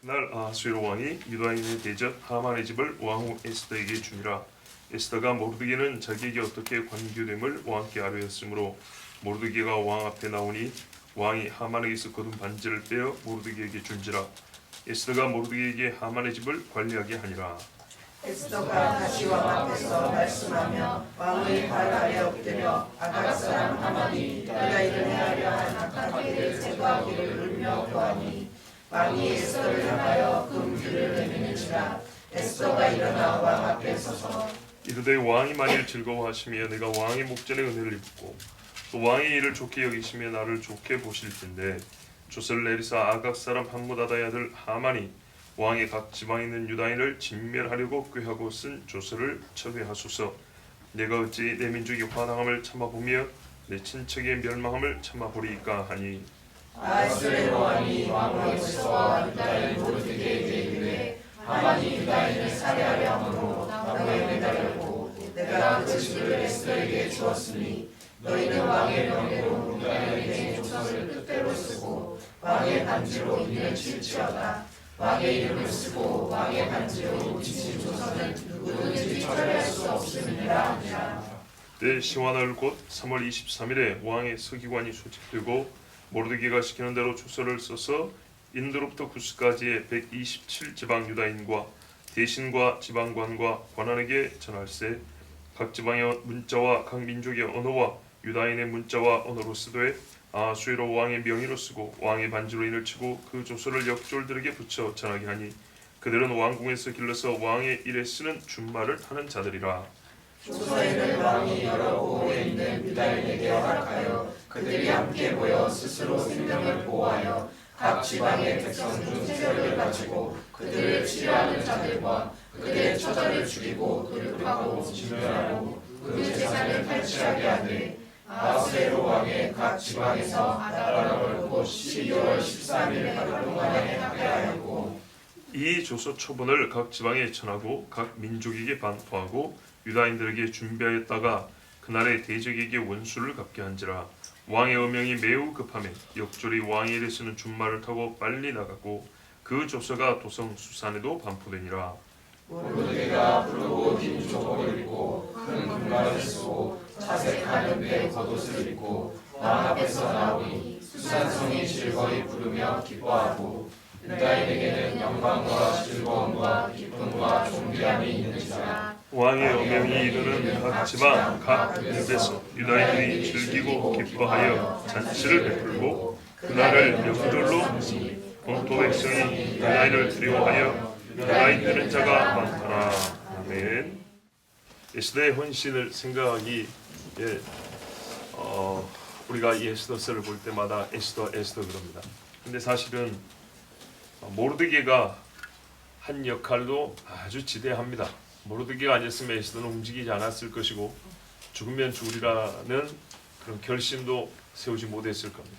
그날 아수에로 왕이 유다인의 대적 하만의 집을 왕후 에스더에게 주니라. 에스더가 모르드게는 자기에게 어떻게 관교됨을 왕께 아뢰었으므로 모르드게가 왕 앞에 나오니 왕이 하만에게서 거둔 반지를 빼어 모르드게에게 준지라. 에스더가 모르드게에게 하만의 집을 관리하게 하니라. 에스더가 다시 왕 앞에서 말씀하며 왕의 발 아래 엎드려 아각 사람 하만이 그가 일을 행하려 한 악한 길을 제거하기를 울며 구하니 왕이 에스더를 향하여 금귀를 내미는지라. 에스더가 일어나 왕 앞에 서서 이르되 왕이 만일 즐거워하시며 내가 왕의 목전에 은혜를 입고 또 왕의 일을 좋게 여기시며 나를 좋게 보실 텐데 조서를 내리사 아각 사람 함므다다의 아들 하만이 왕의 각 지방에 있는 유다인을 진멸하려고 꾀하고 쓴 조서를 철회하소서. 내가 어찌 내 민족이 화당함을 참아보며 내 친척의 멸망함을 참아보리이까 하니. 아수에로 왕이 왕으로서 유다인 모르드게에게 이르되 하만이 유다인을 살해하려 함으로 나무에 매달렸고 내가 그 집을 에스더에게 주었으니 너희는 왕의 명예로 유다인에게 조서를 뜻대로 쓰고 왕의 반지로 이를 칠지어다. 왕의 이름을 쓰고 왕의 반지로 붙이신 조서는 누구든지 철회할 수 없음이니라 하니라. 때 시화날 곧 3월 23일에 왕의 서기관이 소집되고 모르드게가 시키는 대로 조서를 써서 인도로부터 구스까지의 127지방 유다인과 대신과 지방관과 관원에게 전할세. 각 지방의 문자와 각 민족의 언어와 유다인의 문자와 언어로 쓰되 아수에로 왕의 명의로 쓰고 왕의 반지로 인을 치고 그 조서를 역졸들에게 붙여 전하게 하니 그들은 왕궁에서 길러서 왕의 일에 쓰는 준말을 하는 자들이라. 조서에는 왕이 여러 고국에 있는 유다인에게 허락하여 그들이 함께 모여 스스로 생명을 보호하여 각 지방의 백성 중 세력을 가지고 그들을 치료하는 자들과 그들의 처자를 죽이고 돌격하고 진멸하고 그 재산을 탈취하게 하되 아수에로 왕의 각 지방에서 아달을 곧 12월 13일 하루 동안에 하게 하였고 이 조서 초본을 각 지방에 전하고 각 민족에게 반포하고 유다인들에게 준비하였다가 그날에 대적에게 원수를 갚게 한지라. 왕의 어명이 매우 급하며 역졸이 왕의 일에 쓰는 준말을 타고 빨리 나가고 그 조서가 도성 수산에도 반포되니라. 모르드게가 부르고 긴 조복을 입고 큰 금관을 쓰고 자색하는 배 겉옷을 입고 왕 앞에서 나오니 수산성이 즐거이 부르며 기뻐하고 유다인에게는 영광과 즐거움과 기쁨과 존귀함이 있는지라. 왕의 어명이 이르는 각 지방 각 곳에서 유다인들이 즐기고 기뻐하여 잔치를 베풀고 그날을 명절로 본토 백성이 유다인을 두려워하여 유다인 되는 자가 많더라. 아멘. 에스더의 헌신을 생각하기 우리가 이 에스더서를 볼 때마다 에스더 그럽니다. 근데 사실은 모르드게가 한 역할도 아주 지대합니다. 모르드게가 아니었으면 에스더는 움직이지 않았을 것이고 죽으면 죽으리라는 그런 결심도 세우지 못했을 겁니다.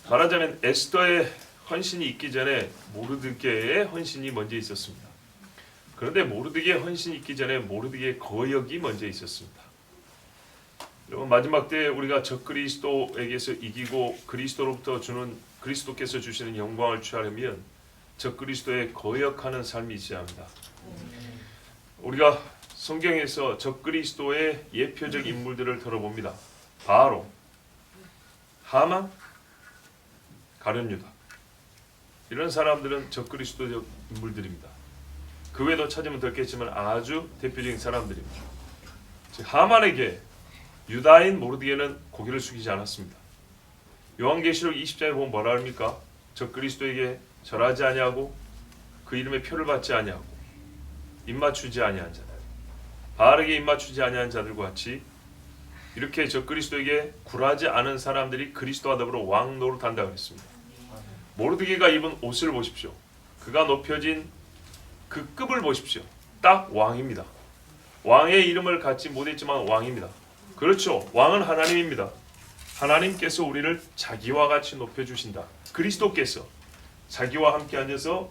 말하자면 에스더의 헌신이 있기 전에 모르드게의 헌신이 먼저 있었습니다. 그런데 모르드게의 헌신이 있기 전에 모르드게의 거역이 먼저 있었습니다. 여러분, 마지막 때 우리가 적그리스도에게서 이기고 그리스도께서 주시는 영광을 취하려면 적그리스도에 거역하는 삶이 있어야 합니다. 우리가 성경에서 적그리스도의 예표적 인물들을 들어봅니다. 바로 하만, 가룟유다, 이런 사람들은 적그리스도적 인물들입니다. 그 외에도 찾으면 더 있겠지만 아주 대표적인 사람들입니다. 즉 하만에게 유다인 모르드게는 고개를 숙이지 않았습니다. 요한계시록 20장에 보면 뭐라 합니까? 적그리스도에게 절하지 아니하고 그 이름의 표를 받지 아니하고 입맞추지 아니한 자들, 바르게 입맞추지 아니한 자들과 같이 이렇게 적그리스도에게 굴하지 않은 사람들이 그리스도와 더불어 왕 노릇한다고 했습니다. 모르드게가 입은 옷을 보십시오. 그가 높여진 그 급을 보십시오. 딱 왕입니다. 왕의 이름을 갖지 못했지만 왕입니다. 그렇죠. 왕은 하나님입니다. 하나님께서 우리를 자기와 같이 높여주신다. 그리스도께서 자기와 함께 앉아서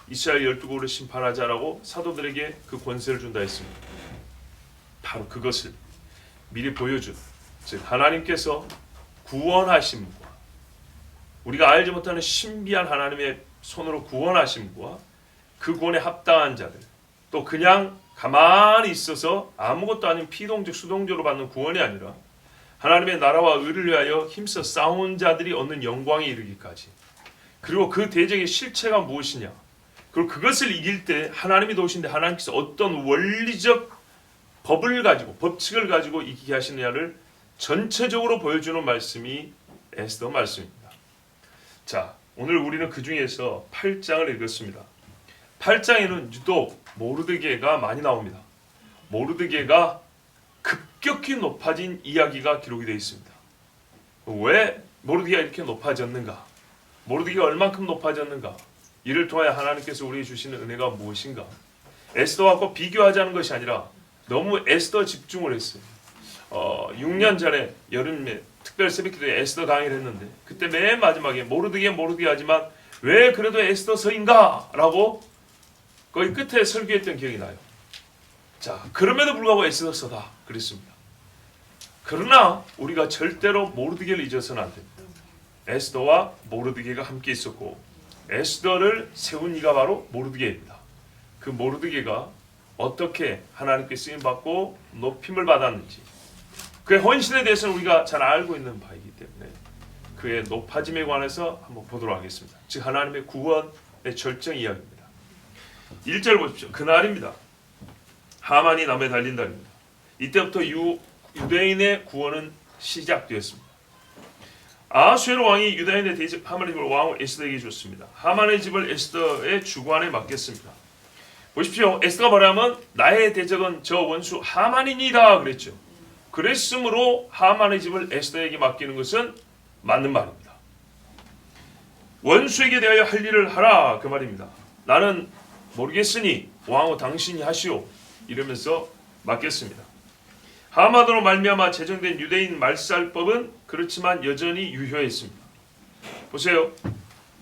이스라엘 12국을 심판하자라고 사도들에게 그 권세를 준다 했습니다. 바로 그것을 미리 보여준, 즉 하나님께서 구원하신 분과 우리가 알지 못하는 신비한 하나님의 손으로 구원하신 분과 그 구원에 합당한 자들, 또 그냥 가만히 있어서 아무것도 아닌 피동적 수동적으로 받는 구원이 아니라 하나님의 나라와 의를 위하여 힘써 싸운 자들이 얻는 영광에 이르기까지, 그리고 그 대적의 실체가 무엇이냐, 그리고 그것을 이길 때 하나님이 도우신데 하나님께서 어떤 원리적 법을 가지고 법칙을 가지고 이기게 하시느냐를 전체적으로 보여주는 말씀이 에스더 말씀입니다. 자, 오늘 우리는 그 중에서 8장을 읽었습니다. 8장에는 유독 모르드게가 많이 나옵니다. 모르드게가 급격히 높아진 이야기가 기록이 되어 있습니다. 왜 모르드게가 이렇게 높아졌는가? 모르드게가 얼만큼 높아졌는가? 이를 통하여 하나님께서 우리에게 주시는 은혜가 무엇인가? 에스더와 비교하자는 것이 아니라 너무 에스더 집중을 했어요. 6년 전에 여름에 특별 새벽기도에 에스더 강의를 했는데 그때 맨 마지막에 모르드게 하지만 왜 그래도 에스더서인가? 라고 거의 끝에 설교했던 기억이 나요. 자, 그럼에도 불구하고 에스더서다 그랬습니다. 그러나 우리가 절대로 모르드게를 잊어서는 안 됩니다. 에스더와 모르드게가 함께 있었고 에스더를 세운 이가 바로 모르드게입니다. 그 모르드게가 어떻게 하나님께 쓰임받고 높임을 받았는지, 그의 헌신에 대해서는 우리가 잘 알고 있는 바이기 때문에 그의 높아짐에 관해서 한번 보도록 하겠습니다. 즉 하나님의 구원의 절정 이야기입니다. 1절 보십시오. 그날입니다. 하만이 남에 달린 날입니다. 이때부터 유대인의 구원은 시작되었습니다. 아하수에로 왕이 유다인의 대적 하만의 집을 왕 에스더에게 줬습니다. 하만의 집을 에스더의 주관에 맡겼습니다. 보십시오. 에스더가 말하면 나의 대적은 저 원수 하만이니이다 그랬죠. 그랬으므로 하만의 집을 에스더에게 맡기는 것은 맞는 말입니다. 원수에게 대하여 할 일을 하라 그 말입니다. 나는 모르겠으니 왕후 당신이 하시오 이러면서 맡겼습니다. 하만으로 말미암아 제정된 유대인 말살법은 그렇지만 여전히 유효했습니다. 보세요.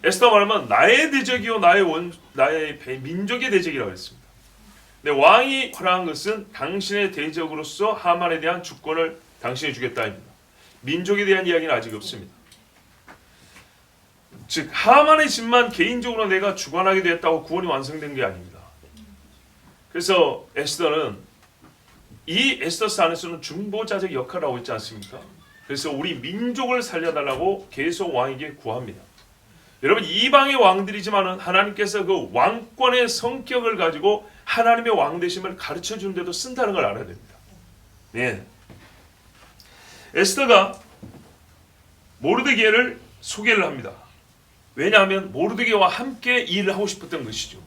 에스더 말하면 나의 대적이요 나의 민족의 대적이라고 했습니다. 근데 왕이 허락한 것은 당신의 대적으로서 하만에 대한 주권을 당신이 주겠다입니다. 민족에 대한 이야기는 아직 없습니다. 즉 하만의 집만 개인적으로 내가 주관하게 되었다고 구원이 완성된 게 아닙니다. 그래서 에스더는 이 에스더서 안에서는 중보자적 역할을 하고 있지 않습니까? 그래서 우리 민족을 살려달라고 계속 왕에게 구합니다. 여러분 이방의 왕들이지만 하나님께서 그 왕권의 성격을 가지고 하나님의 왕되심을 가르쳐 주는데도 쓴다는 걸 알아야 됩니다. 네. 에스더가 모르드게를 소개를 합니다. 왜냐하면 모르드게와 함께 일을 하고 싶었던 것이죠.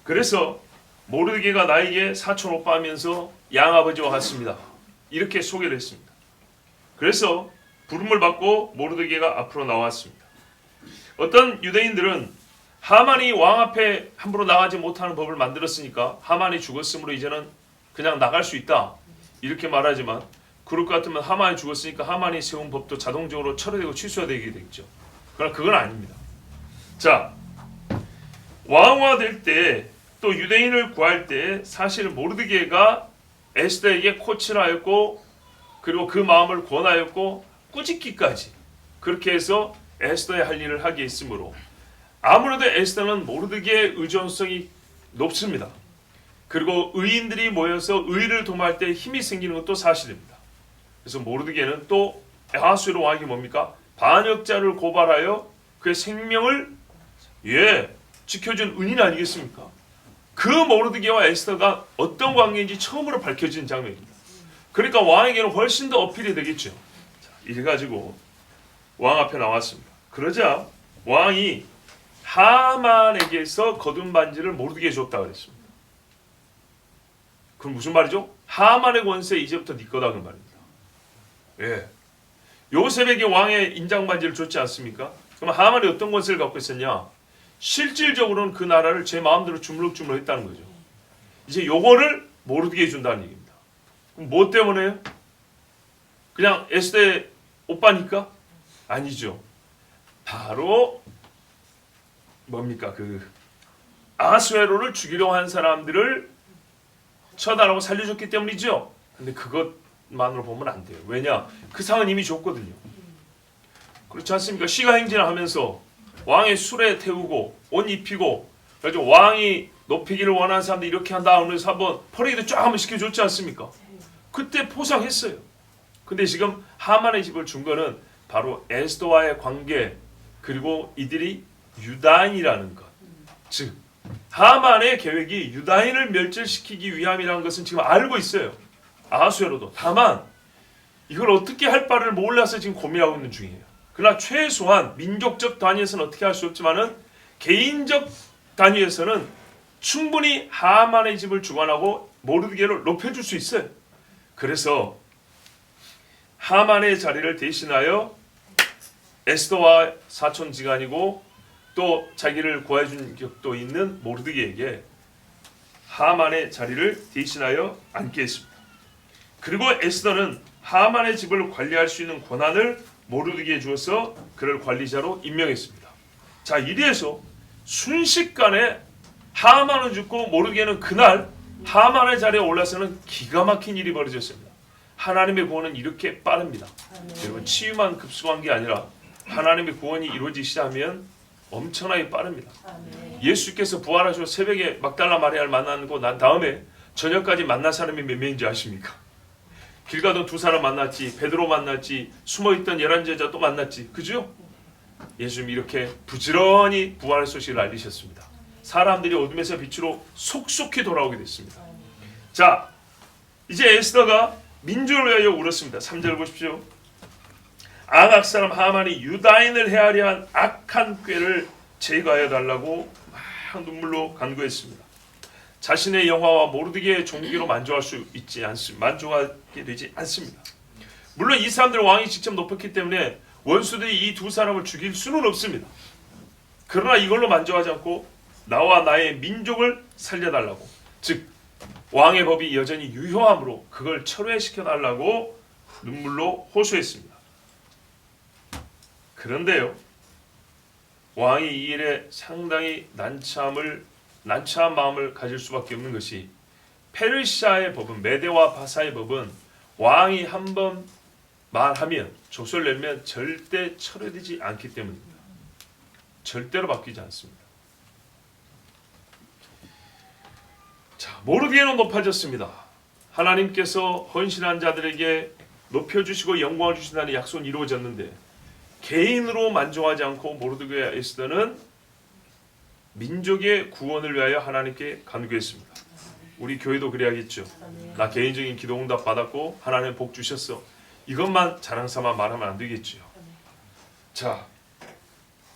그래서 모르드게가 나에게 사촌 오빠하면서 양아버지와 같습니다. 이렇게 소개를 했습니다. 그래서 부름을 받고 모르드게가 앞으로 나왔습니다. 어떤 유대인들은 하만이 왕 앞에 함부로 나가지 못하는 법을 만들었으니까 하만이 죽었으므로 이제는 그냥 나갈 수 있다 이렇게 말하지만, 그럴 것 같으면 하만이 죽었으니까 하만이 세운 법도 자동적으로 철회되고 취소되게 되겠죠. 그러나 그건 아닙니다. 자, 왕후가 될 때 또 유대인을 구할 때 사실 모르드게가 에스더에게 코치를 하였고 그리고 그 마음을 권하였고 꾸짖기까지 그렇게 해서 에스더의 할 일을 하게 했으므로 아무래도 에스더는 모르드게의 의존성이 높습니다. 그리고 의인들이 모여서 의를 도모할 때 힘이 생기는 것도 사실입니다. 그래서 모르드게는 또 아하수에로 왕에게 뭡니까? 반역자를 고발하여 그의 생명을 지켜준 은인 아니겠습니까? 그 모르드게와 에스더가 어떤 관계인지 처음으로 밝혀진 장면입니다. 그러니까 왕에게는 훨씬 더 어필이 되겠죠. 자, 이래가지고 왕 앞에 나왔습니다. 그러자 왕이 하만에게서 거둔 반지를 모르드게에 줬다 그랬습니다. 그럼 무슨 말이죠? 하만의 권세 이제부터 네 거다 그 말입니다. 예. 요셉에게 왕의 인장 반지를 줬지 않습니까? 그럼 하만이 어떤 권세를 갖고 있었냐? 실질적으로는 그 나라를 제 마음대로 주물럭주물럭 했다는 거죠. 이제 요거를 모르드게에 준다는 얘기입니다. 그럼 뭐 때문에요? 그냥 에스더의 오빠니까? 아니죠. 바로 뭡니까? 그 아하수에로를 죽이려고 한 사람들을 처단하고 살려줬기 때문이죠. 근데 그것만으로 보면 안 돼요. 왜냐? 그 상은 이미 줬거든요. 그렇지 않습니까? 시가 행진을 하면서 왕의 술에 태우고 옷 입히고 그래서 왕이 높이기를 원하는 사람들 이렇게 한다 하면서 한번 퍼레이드 쫙 한번 시켜줬지 않습니까? 그때 포상했어요. 근데 지금 하만의 집을 준 거는 바로 에스더와의 관계 그리고 이들이 유다인이라는 것. 즉 하만의 계획이 유다인을 멸절시키기 위함이라는 것은 지금 알고 있어요. 아하수에로도. 다만 이걸 어떻게 할 바를 몰라서 지금 고민하고 있는 중이에요. 그러나 최소한 민족적 단위에서는 어떻게 할 수 없지만은 개인적 단위에서는 충분히 하만의 집을 주관하고 모르드게를 높여줄 수 있어요. 그래서 하만의 자리를 대신하여 에스더와 사촌지간이고 또 자기를 구해준 격도 있는 모르드게에게 하만의 자리를 대신하여 앉게 했습니다. 그리고 에스더는 하만의 집을 관리할 수 있는 권한을 모르드게에 주어서 그를 관리자로 임명했습니다. 자, 이래서 순식간에 하만은 죽고 모르드게는 그날 하만의 자리에 올라서는 기가 막힌 일이 벌어졌습니다. 하나님의 구원은 이렇게 빠릅니다. 여러분 치유만 급속한 게 아니라 하나님의 구원이 이루어지시자면 엄청나게 빠릅니다. 예수께서 부활하시고 새벽에 막달라 마리아를 만나고 난 다음에 저녁까지 만난 사람이 몇 명인지 아십니까? 길 가던 두 사람 만났지, 베드로 만났지, 숨어있던 11제자 또 만났지, 그죠? 예수님이 이렇게 부지런히 부활의 소식을 알리셨습니다. 사람들이 어둠에서 빛으로 속속히 돌아오게 됐습니다. 자, 이제 에스더가 민족을 위하여 울었습니다. 3절 보십시오. 아각 사람 하만이 유다인을 해하려 한 악한 꾀를 제거하여 달라고 막 눈물로 간구했습니다. 자신의 영화와 모르드게의 종기로 만족하게 되지 않습니다. 물론 이 사람들 왕이 직접 높였기 때문에 원수들이 이 두 사람을 죽일 수는 없습니다. 그러나 이걸로 만족하지 않고 나와 나의 민족을 살려달라고, 즉 왕의 법이 여전히 유효함으로 그걸 철회시켜달라고 눈물로 호소했습니다. 그런데요, 왕이 이 일에 상당히 난처한 마음을 가질 수밖에 없는 것이 페르시아의 법은, 메대와 바사의 법은 왕이 한번 말하면, 족설 내면 절대 철회되지 않기 때문입니다. 절대로 바뀌지 않습니다. 자, 모르드게는 높아졌습니다. 하나님께서 헌신한 자들에게 높여주시고 영광을 주신다는 약속은 이루어졌는데 개인으로 만족하지 않고 모르드게와 에스더는 민족의 구원을 위하여 하나님께 간구했습니다. 우리 교회도 그래야겠죠. 나 개인적인 기도 응답 받았고 하나님 복 주셨어. 이것만 자랑삼아 말하면 안 되겠죠. 자,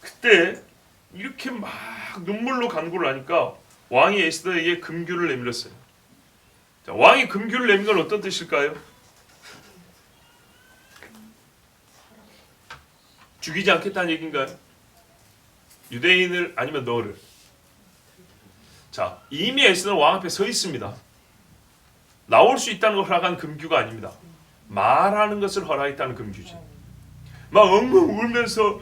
그때 이렇게 막 눈물로 간구를 하니까 왕이 에스더에게 금규를 내밀었어요. 자, 왕이 금규를 내민 건 어떤 뜻일까요? 죽이지 않겠다는 얘기인가요? 유대인을 아니면 너를. 자, 이미 에스더는 왕 앞에 서 있습니다. 나올 수 있다는 걸 허락한 금규가 아닙니다. 말하는 것을 허락했다는 금규지. 막 엉엉 울면서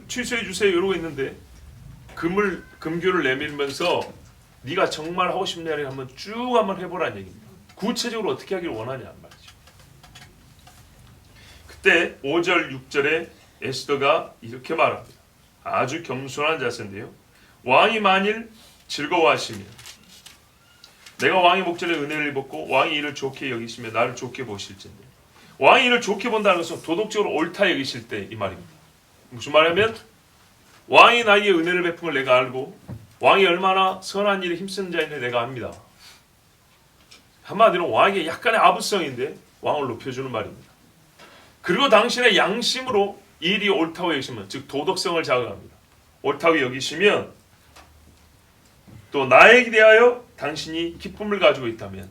취소해 주세요 이러고 있는데 금규를 내밀면서 네가 정말 하고 싶냐 한번 쭉 한번 해보라는 얘기입니다. 구체적으로 어떻게 하기를 원하냐는 말이죠. 그때 5절 6절에 에스더가 이렇게 말합니다. 아주 겸손한 자세인데요. 왕이 만일 즐거워하시면 내가 왕의 목전에 은혜를 입었고 왕이 이를 좋게 여기시며 나를 좋게 보실진데, 왕이 이를 좋게 본다는 것은 도덕적으로 옳다 여기실 때 이 말입니다. 무슨 말이냐면 왕이 나에게 은혜를 베푼 걸 내가 알고 왕이 얼마나 선한 일에 힘쓰는 자인지 내가 압니다. 한마디로 왕에게 약간의 아부성인데 왕을 높여주는 말입니다. 그리고 당신의 양심으로 이 일이 옳다고 여기시면, 즉 도덕성을 자극합니다. 옳다고 여기시면 또 나에게 대하여 당신이 기쁨을 가지고 있다면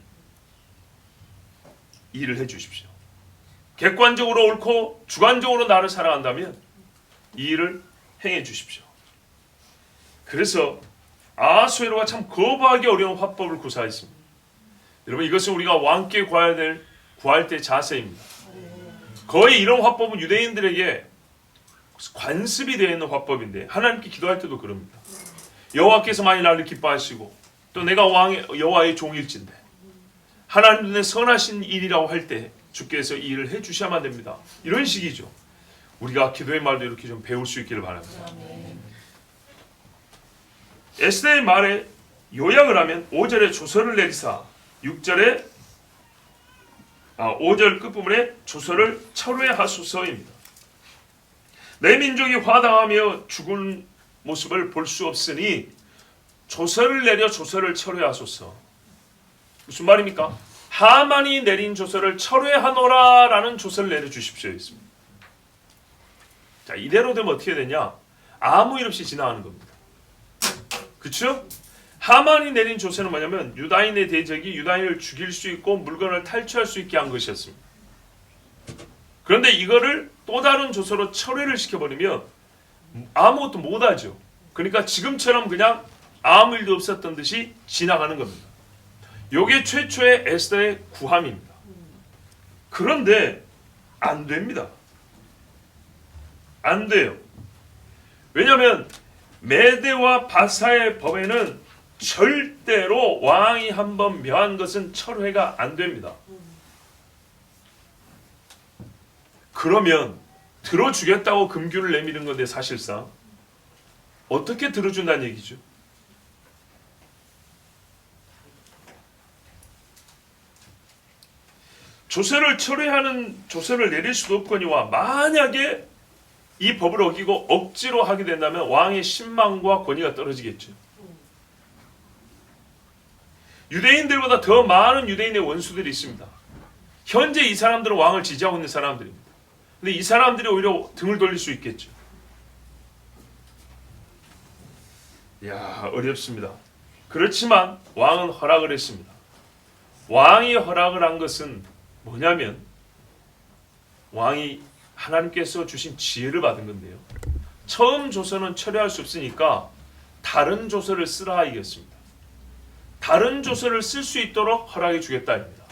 이 일을 해주십시오. 객관적으로 옳고 주관적으로 나를 사랑한다면 이 일을 행해 주십시오. 그래서 아하수에로가 참 거부하기 어려운 화법을 구사했습니다. 여러분, 이것은 우리가 왕께 구할 때 자세입니다. 거의 이런 화법은 유대인들에게 관습이 되어 있는 화법인데 하나님께 기도할 때도 그럽니다. 여호와께서 많이 나를 기뻐하시고 또 내가 여호와의 종일진데 하나님 눈에 선하신 일이라고 할 때 주께서 이 일을 해주셔야만 됩니다. 이런 식이죠. 우리가 기도의 말도 이렇게 좀 배울 수 있기를 바랍니다. 에스더의 말에 요약을 하면 5절에 조서를 내리사 6절에 5절 끝부분에 조서를 철회하소서입니다. 내 민족이 화당하며 죽은 모습을 볼 수 없으니 조서를 내려 조서를 철회하소서. 무슨 말입니까? 하만이 내린 조서를 철회하노라 라는 조서를 내려주십시오 했습니다. 자, 이대로 되면 어떻게 되냐? 아무 일 없이 지나가는 겁니다. 그렇죠? 하만이 내린 조서는 뭐냐면 유다인의 대적이 유다인을 죽일 수 있고 물건을 탈취할 수 있게 한 것이었습니다. 그런데 이거를 또 다른 조서로 철회를 시켜버리면 아무것도 못하죠. 그러니까 지금처럼 그냥 아무 일도 없었던 듯이 지나가는 겁니다. 이게 최초의 에스더의 구함입니다. 그런데 안 됩니다. 안 돼요. 왜냐하면 메대와 바사의 법에는 절대로 왕이 한번 멸한 것은 철회가 안 됩니다. 그러면 들어주겠다고 금규를 내미는 건데 사실상 어떻게 들어준다는 얘기죠? 조서를 철회하는 조서를 내릴 수도 없거니와 만약에 이 법을 어기고 억지로 하게 된다면 왕의 신망과 권위가 떨어지겠죠. 유대인들보다 더 많은 유대인의 원수들이 있습니다. 현재 이 사람들은 왕을 지지하고 있는 사람들입니다. 근데 이 사람들이 오히려 등을 돌릴 수 있겠죠. 이야, 어렵습니다. 그렇지만 왕은 허락을 했습니다. 왕이 허락을 한 것은 뭐냐면 왕이 하나님께서 주신 지혜를 받은 건데요. 처음 조서는 철회할 수 없으니까 다른 조서를 쓰라 이겼습니다. 다른 조서를 쓸 수 있도록 허락해 주겠다입니다.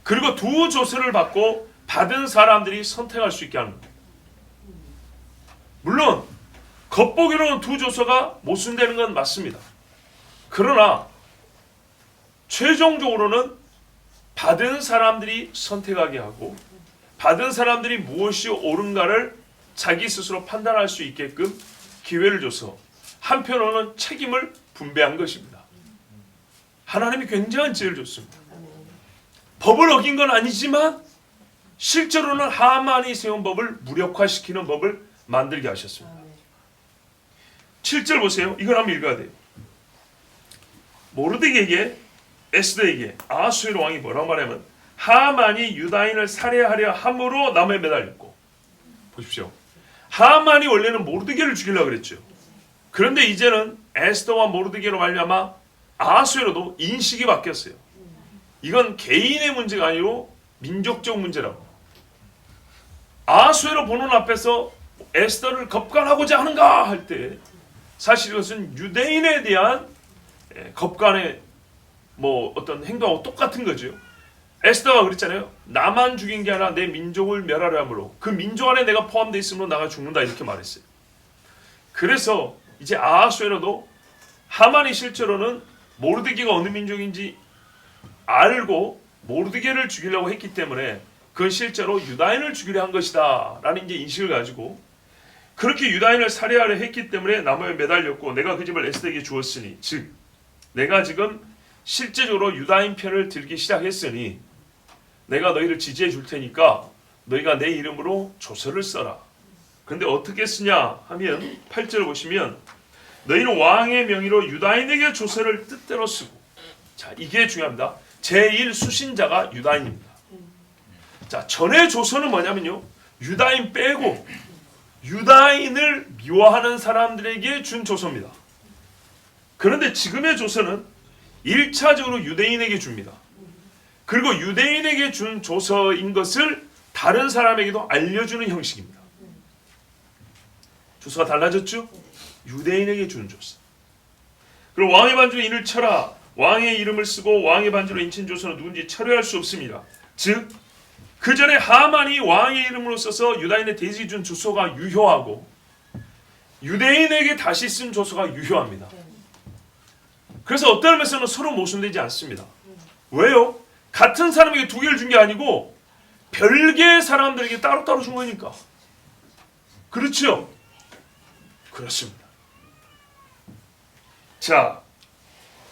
그리고 두 조서를 받고 받은 사람들이 선택할 수 있게 하는 겁니다. 물론 겉보기로는 두 조서가 모순되는 건 맞습니다. 그러나 최종적으로는 받은 사람들이 선택하게 하고 받은 사람들이 무엇이 옳은가를 자기 스스로 판단할 수 있게끔 기회를 줘서 한편으로는 책임을 분배한 것입니다. 하나님이 굉장한 지혜를 줬습니다. 법을 어긴 건 아니지만 실제로는 하만이 세운 법을 무력화시키는 법을 만들게 하셨습니다. 7절 보세요. 이걸 한번 읽어야 돼요. 모르드게에게 에스더에게 아수에르 왕이 뭐라고 말하면 하만이 유다인을 살해하려 함으로 나무에 매달렸고, 보십시오. 하만이 원래는 모르드게를 죽이려고 그랬죠. 그런데 이제는 에스더와 모르드게로 말미암아 아수에르도 인식이 바뀌었어요. 이건 개인의 문제가 아니고 민족적 문제라고. 아수에르 보는 앞에서 에스더를 겁간하고자 하는가 할 때 사실 이것은 유대인에 대한 겁간의 어떤 행동하고 똑같은 거죠. 에스더가 그랬잖아요. 나만 죽인 게 아니라 내 민족을 멸하려 함으로 그 민족 안에 내가 포함되어 있으므로 나가 죽는다 이렇게 말했어요. 그래서 이제 아하수에로도 하만이 실제로는 모르드게가 어느 민족인지 알고 모르드게를 죽이려고 했기 때문에 그건 실제로 유다인을 죽이려 한 것이다 라는 이제 인식을 가지고 그렇게 유다인을 살해하려 했기 때문에 나무에 매달렸고 내가 그 집을 에스더에게 주었으니 즉 내가 지금 실제적으로 유다인 편을 들기 시작했으니 내가 너희를 지지해 줄 테니까 너희가 내 이름으로 조서를 써라. 그런데 어떻게 쓰냐 하면 8절을 보시면 너희는 왕의 명의로 유다인에게 조서를 뜻대로 쓰고, 자 이게 중요합니다. 제1 수신자가 유다인입니다. 자 전에 조서는 뭐냐면요, 유다인 빼고 유다인을 미워하는 사람들에게 준 조서입니다. 그런데 지금의 조서는 1차적으로 유대인에게 줍니다. 그리고 유대인에게 준 조서인 것을 다른 사람에게도 알려주는 형식입니다. 조서가 달라졌죠? 유대인에게 준 조서. 그리고 왕의 반주로 인을 쳐라. 왕의 이름을 쓰고 왕의 반주로 인친 조서는 누군지 철회할 수 없습니다. 즉 그 전에 하만이 왕의 이름으로 써서 유다인의 대지에 준 조서가 유효하고 유대인에게 다시 쓴 조서가 유효합니다. 그래서 어떤 의미에서는 서로 모순되지 않습니다. 왜요? 같은 사람에게 두 개를 준 게 아니고 별개의 사람들에게 따로따로 준 거니까. 그렇죠? 그렇습니다. 자,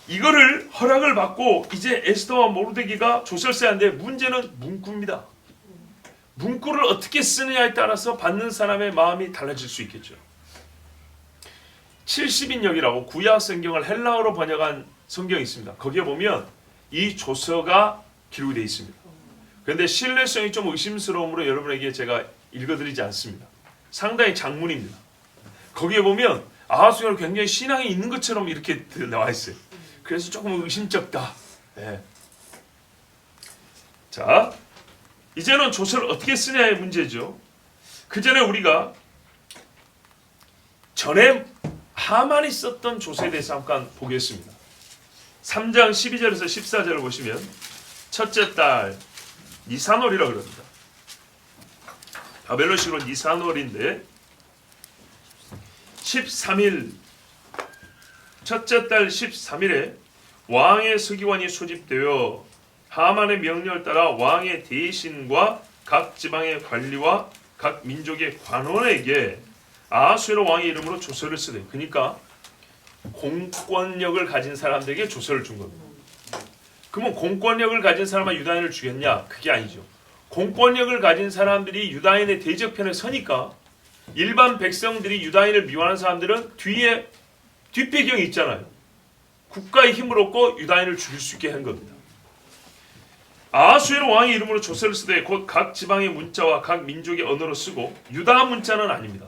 이거를 허락을 받고 이제 에스더와 모르드게가 조서를 써야 하는데 문제는 문구입니다. 문구를 어떻게 쓰느냐에 따라서 받는 사람의 마음이 달라질 수 있겠죠. 70인역이라고 구약 성경을 헬라어로 번역한 성경이 있습니다. 거기에 보면 이 조서가 기록이 되어 있습니다. 그런데 신뢰성이 좀 의심스러우므로 여러분에게 제가 읽어드리지 않습니다. 상당히 장문입니다. 거기에 보면 아하수아가 굉장히 신앙이 있는 것처럼 이렇게 나와 있어요. 그래서 조금 의심쩍다. 네. 자, 이제는 조서를 어떻게 쓰냐의 문제죠. 그 전에 우리가 전에 하만이 썼던 조서에 대해서 잠깐 보겠습니다. 3장 12절에서 14절을 보시면 첫째 딸 니사놀이라고 그럽니다. 바벨론식으로 니사놀인데 13일 첫째 달 13일에 왕의 서기관이 소집되어 하만의 명령을 따라 왕의 대신과 각 지방의 관리와 각 민족의 관원에게 아하수에로 왕의 이름으로 조서를 쓰되, 그러니까 공권력을 가진 사람들에게 조서를 준 겁니다. 그러면 공권력을 가진 사람은 유다인을 죽였냐? 그게 아니죠. 공권력을 가진 사람들이 유다인의 대적편에 서니까 일반 백성들이 유다인을 미워하는 사람들은 뒤에 뒷배경이 있잖아요. 국가의 힘을 얻고 유다인을 죽일 수 있게 한 겁니다. 아하수에로 왕의 이름으로 조서를 쓰되 곧 각 지방의 문자와 각 민족의 언어로 쓰고 유다 문자는 아닙니다.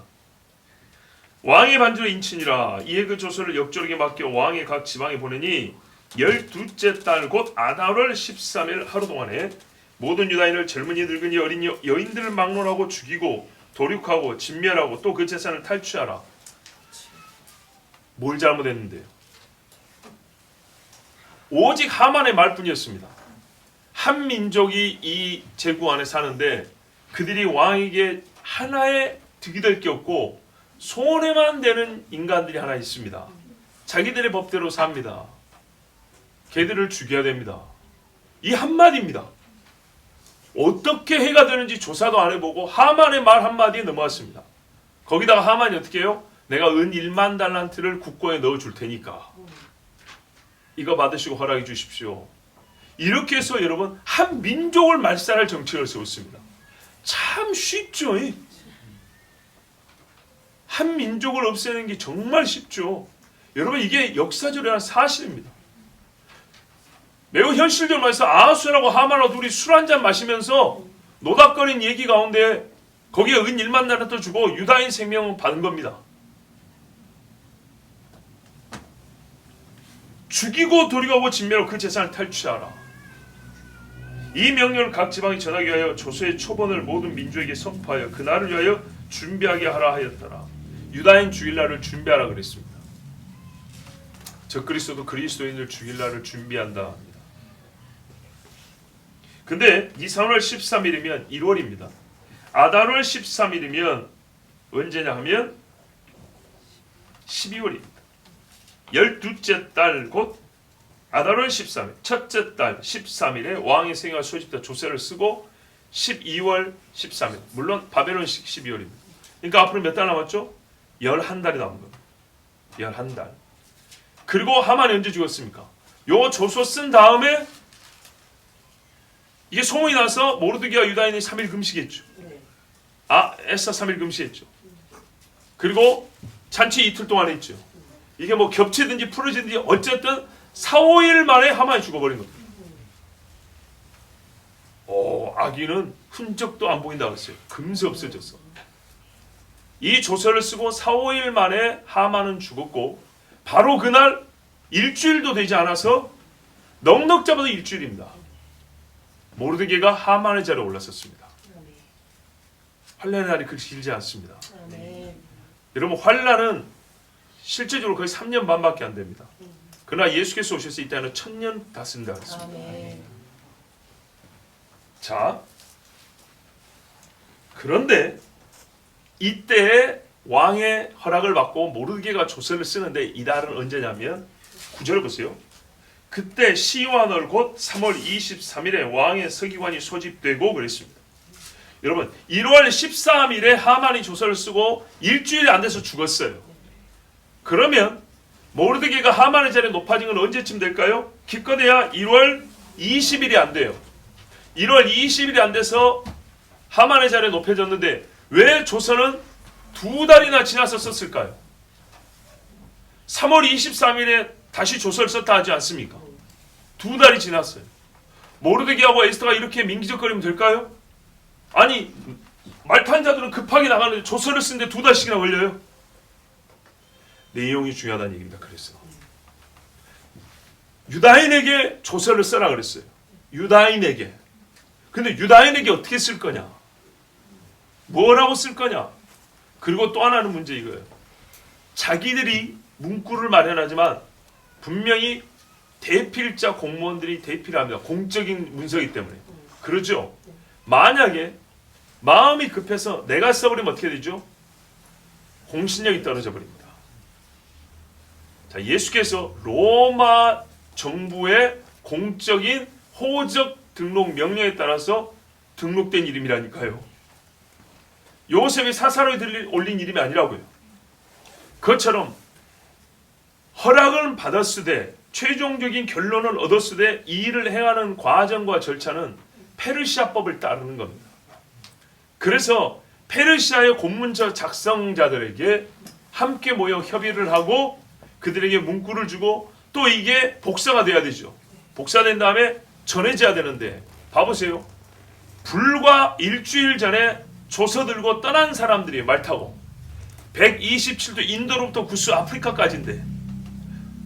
왕의 반지로 인친이라. 이에 그 조서를 역조르게 맡겨 왕의 각 지방에 보내니 12째 달 곧 아달월 13일 하루 동안에 모든 유다인을 젊은이 늙은이 어린 여인들을 막론하고 죽이고 도륙하고 진멸하고 또 그 재산을 탈취하라. 뭘 잘못했는데요? 오직 하만의 말뿐이었습니다. 한 민족이 이 제국 안에 사는데 그들이 왕에게 하나의 득이 될 게 없고 손해만 되는 인간들이 하나 있습니다. 자기들의 법대로 삽니다. 걔들을 죽여야 됩니다. 이 한마디입니다. 어떻게 해가 되는지 조사도 안 해보고 하만의 말 한마디에 넘어왔습니다. 거기다가 하만이 어떻게 해요? 내가 은 1만 달란트를 국고에 넣어줄 테니까 이거 받으시고 허락해 주십시오. 이렇게 해서 여러분 한 민족을 말살할 정책을 세웠습니다. 참 쉽죠? 한 민족을 없애는 게 정말 쉽죠. 여러분 이게 역사적인 사실입니다. 매우 현실적으로 말해서 아하수에라고 하만하고 둘이 술 한잔 마시면서 노닥거린 얘기 가운데 거기에 은 1만 달란트 주고 유다인 생명을 받은 겁니다. 죽이고 도륙하고 진멸하고 그 재산을 탈취하라. 이 명령을 각 지방에 전하기 위하여 조서의 초본을 모든 민족에게 선포하여 그날을 위하여 준비하게 하라 하였더라. 유다인 죽일 날을 준비하라 그랬습니다. 적그리스도도 그리스도인을 죽일 날을 준비한다 합니다. 근데 니산월 13일이면 1월입니다. 아달월 13일이면 언제냐 하면 12월입니다. 12째 달 곧 아달월 13일 첫째 달 13일에 왕의 생애가 소집되어 조서를 쓰고 12월 13일 물론 바벨론식 12월입니다. 그러니까 앞으로 몇 달 남았죠? 11달이 남은 겁니다. 11달. 그리고 하만이 언제 죽었습니까? 요 조서 쓴 다음에 이게 소문이 나서 모르드게와 유다인이 3일 금식했죠. 에스더 3일 금식했죠. 그리고 잔치 이틀 동안 했죠. 이게 뭐 겹치든지 풀어지든지 어쨌든 4, 5일 만에 하만이 죽어버린 겁니다. 아기는 흔적도 안 보인다고 했어요. 금세 없어졌어. 이 조서를 쓰고 4, 5일 만에 하만은 죽었고 바로 그날 일주일도 되지 않아서 넉넉 잡아도 일주일입니다. 모르드게가 하만의 자리에 올랐었습니다. 환란의 날이 그렇게 길지 않습니다. 여러분 환란은 실제적으로 거의 3년 반밖에 안 됩니다. 그러나 예수께서 오셔서 이 땅에는 1000년 다스린다 그랬습니다. 자, 그런데 이때 왕의 허락을 받고 모르드게가 조서를 쓰는데 이달은 언제냐면 9절 보세요. 그때 시완월 곧 3월 23일에 왕의 서기관이 소집되고 그랬습니다. 여러분 1월 13일에 하만이 조서를 쓰고 일주일이 안 돼서 죽었어요. 그러면 모르드게가 하만의 자리에 높아진 건 언제쯤 될까요? 기껏해야 1월 20일이 안 돼요. 1월 20일이 안 돼서 하만의 자리에 높여졌는데 왜 조서는 2달이나 지나서 썼을까요? 3월 23일에 다시 조서를 썼다 하지 않습니까? 2달이 지났어요. 모르드게하고 에스더가 이렇게 민기적거리면 될까요? 아니 말탄 자들은 급하게 나가는데 조서를 쓰는데 2달씩이나 걸려요? 내용이 중요하다는 얘기입니다. 그래서 유다인에게 조서를 써라 그랬어요. 유다인에게. 근데 유다인에게 어떻게 쓸 거냐? 뭐라고 쓸 거냐? 그리고 또 하나는 문제 이거예요. 자기들이 문구를 마련하지만 분명히 대필자 공무원들이 대필을 합니다. 공적인 문서이기 때문에. 그러죠? 만약에 마음이 급해서 내가 써버리면 어떻게 되죠? 공신력이 떨어져 버립니다. 자, 예수께서 로마 정부의 공적인 호적 등록 명령에 따라서 등록된 이름이라니까요. 요셉이 사사로이 올린 이름이 아니라고요. 그것처럼 허락을 받았으되 최종적인 결론을 얻었으되 이 일을 행하는 과정과 절차는 페르시아법을 따르는 겁니다. 그래서 페르시아의 공문서 작성자들에게 함께 모여 협의를 하고 그들에게 문구를 주고 또 이게 복사가 돼야 되죠. 복사된 다음에 전해져야 되는데 봐보세요. 불과 일주일 전에 조서 들고 떠난 사람들이 말 타고 127도 인도로부터 구스 아프리카까지인데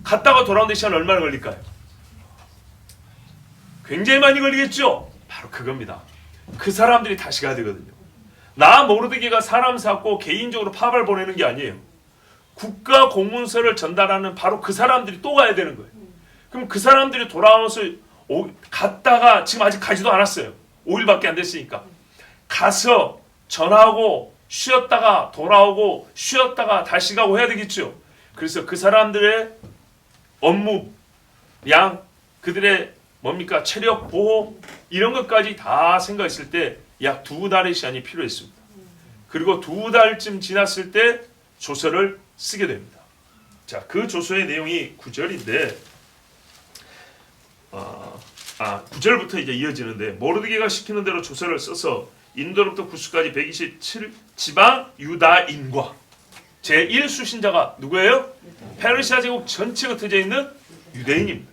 갔다가 돌아오는 시간 얼마나 걸릴까요? 굉장히 많이 걸리겠죠? 바로 그겁니다. 그 사람들이 다시 가야 되거든요. 나 모르드게가 사람 샀고 개인적으로 파벌 보내는 게 아니에요. 국가 공문서를 전달하는 바로 그 사람들이 또 가야 되는 거예요. 그럼 그 사람들이 돌아와서 갔다가 지금 아직 가지도 않았어요. 5일밖에 안 됐으니까. 가서 전하고 쉬었다가 돌아오고 쉬었다가 다시 가고 해야 되겠죠. 그래서 그 사람들의 업무, 양, 그들의 뭡니까? 체력 보호 이런 것까지 다 생각했을 때 약 2달의 시간이 필요했습니다. 그리고 2달쯤 지났을 때 조서를 쓰게 됩니다. 자, 그 조서의 내용이 9절인데 9절부터 이제 이어지는데 모르드게가 시키는 대로 조서를 써서 인도로부터 구스까지 127 지방 유다인과 제1수신자가 누구예요? 페르시아 제국 전체가 흩어져 있는 유대인입니다.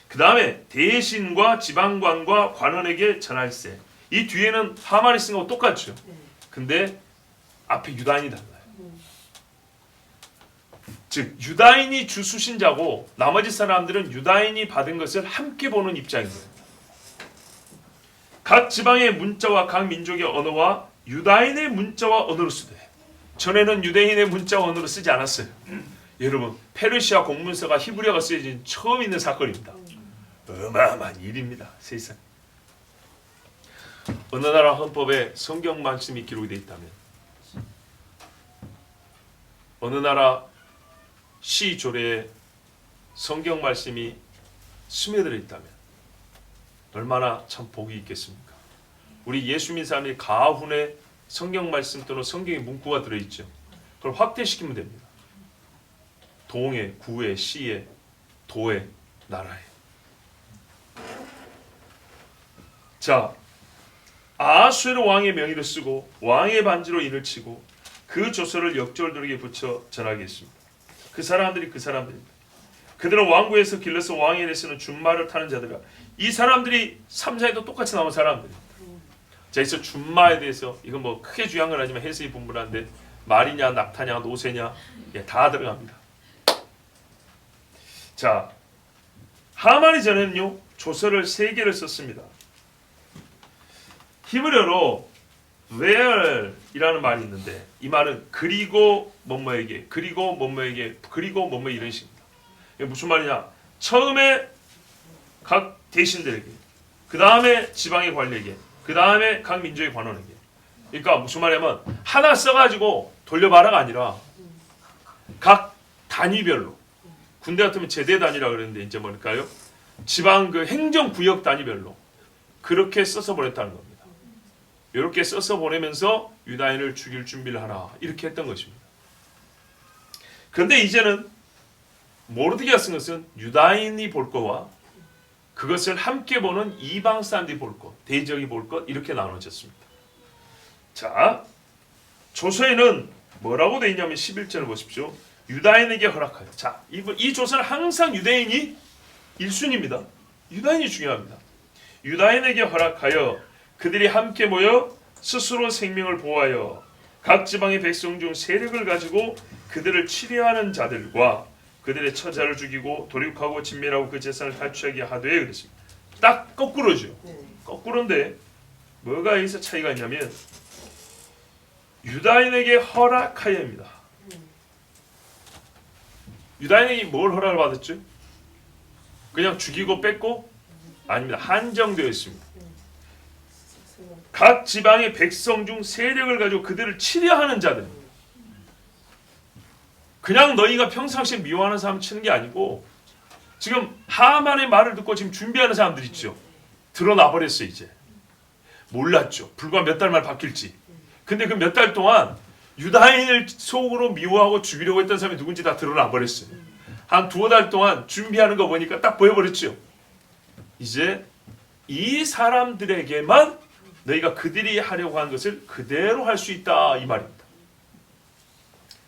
그 다음에 대신과 지방관과 관원에게 전할세. 이 뒤에는 하만이 쓴 거하고 똑같죠. 근데 앞에 유다인이 달라요. 즉 유다인이 주수신자고 나머지 사람들은 유다인이 받은 것을 함께 보는 입장인 거예요. 각 지방의 문자와 각 민족의 언어와 유다인의 문자와 언어로 쓰되 전에는 유대인의 문자와 언어로 쓰지 않았어요. 여러분 페르시아 공문서가 히브리어가 쓰여진 처음 있는 사건입니다. 어마어마한 일입니다. 세상. 어느 나라 헌법에 성경 말씀이 기록이 되어 있다면 어느 나라 시조례에 성경 말씀이 스며들어 있다면 얼마나 참 복이 있겠습니까? 우리 예수 믿는 사람이 가훈에 성경 말씀 또는 성경의 문구가 들어있죠. 그걸 확대시키면 됩니다. 동에, 구에, 시에, 도에, 나라에. 자, 아하수에로 왕의 명의를 쓰고 왕의 반지로 인을 치고 그 조서를 역졸들에게 붙여 전하겠습니다. 그 사람들입니다. 그들은 왕궁에서 길러서 왕에게 쓰는 준마를 타는 자들이라. 이 사람들이 3장에도 똑같이 나온 사람들입니다. 자, 그래서 준마에 대해서 이건 뭐 크게 중요한 건 아니지만 해석이 분분한데 말이냐 낙타냐 노새냐 다 들어갑니다. 자, 하만이 전에는요 조서를 3개를 썼습니다. 히브리어로 where이라는 말이 있는데 이 말은 그리고 뭐뭐에게 그리고 뭐뭐에게 그리고 뭐뭐 이런 식입니다. 이게 무슨 말이냐? 처음에 각 대신들에게, 그 다음에 지방의 관리에게, 그 다음에 각 민족의 관원에게. 그러니까 무슨 말이냐면 하나 써가지고 돌려봐라가 아니라 각 단위별로, 군대 같으면 제대 단위라고 그러는데 이제 뭘까요? 지방 그 행정구역 단위별로 그렇게 써서 보냈다는 겁니다. 이렇게 써서 보내면서 유다인을 죽일 준비를 하라 이렇게 했던 것입니다. 그런데 이제는 모르드게가 쓴 것은 유다인이 볼 거와 그것을 함께 보는 이방 사람들이 볼 것, 대적이 볼 것 이렇게 나눠졌습니다. 자, 조서에는 뭐라고 되어 있냐면 11절을 보십시오. 유다인에게 허락하여. 자, 이 조서는 항상 유대인이 1순위입니다. 유다인이 중요합니다. 유다인에게 허락하여 그들이 함께 모여 스스로 생명을 보호하여 각 지방의 백성 중 세력을 가지고 그들을 치려하는 자들과 그들의 처자를 죽이고 도륙하고 진멸하고 그 재산을 탈취하게 하되 그랬습니다. 딱 거꾸로죠. 거꾸로인데 뭐가 여기서 차이가 있냐면 유다인에게 허락하여입니다. 유다인이 뭘 허락을 받았죠? 그냥 죽이고 뺏고? 아닙니다. 한정되어 있습니다. 각 지방의 백성 중 세력을 가지고 그들을 치려하는 자들. 그냥 너희가 평상시에 미워하는 사람 치는 게 아니고 지금 하만의 말을 듣고 지금 준비하는 사람들 있죠. 드러나 버렸어요. 이제 몰랐죠. 불과 몇 달만 바뀔지. 근데 그 몇 달 동안 유다인을 속으로 미워하고 죽이려고 했던 사람이 누군지 다 드러나 버렸어요. 한 두어 달 동안 준비하는 거 보니까 딱 보여버렸죠. 이제 이 사람들에게만 너희가 그들이 하려고 한 것을 그대로 할 수 있다 이 말입니다.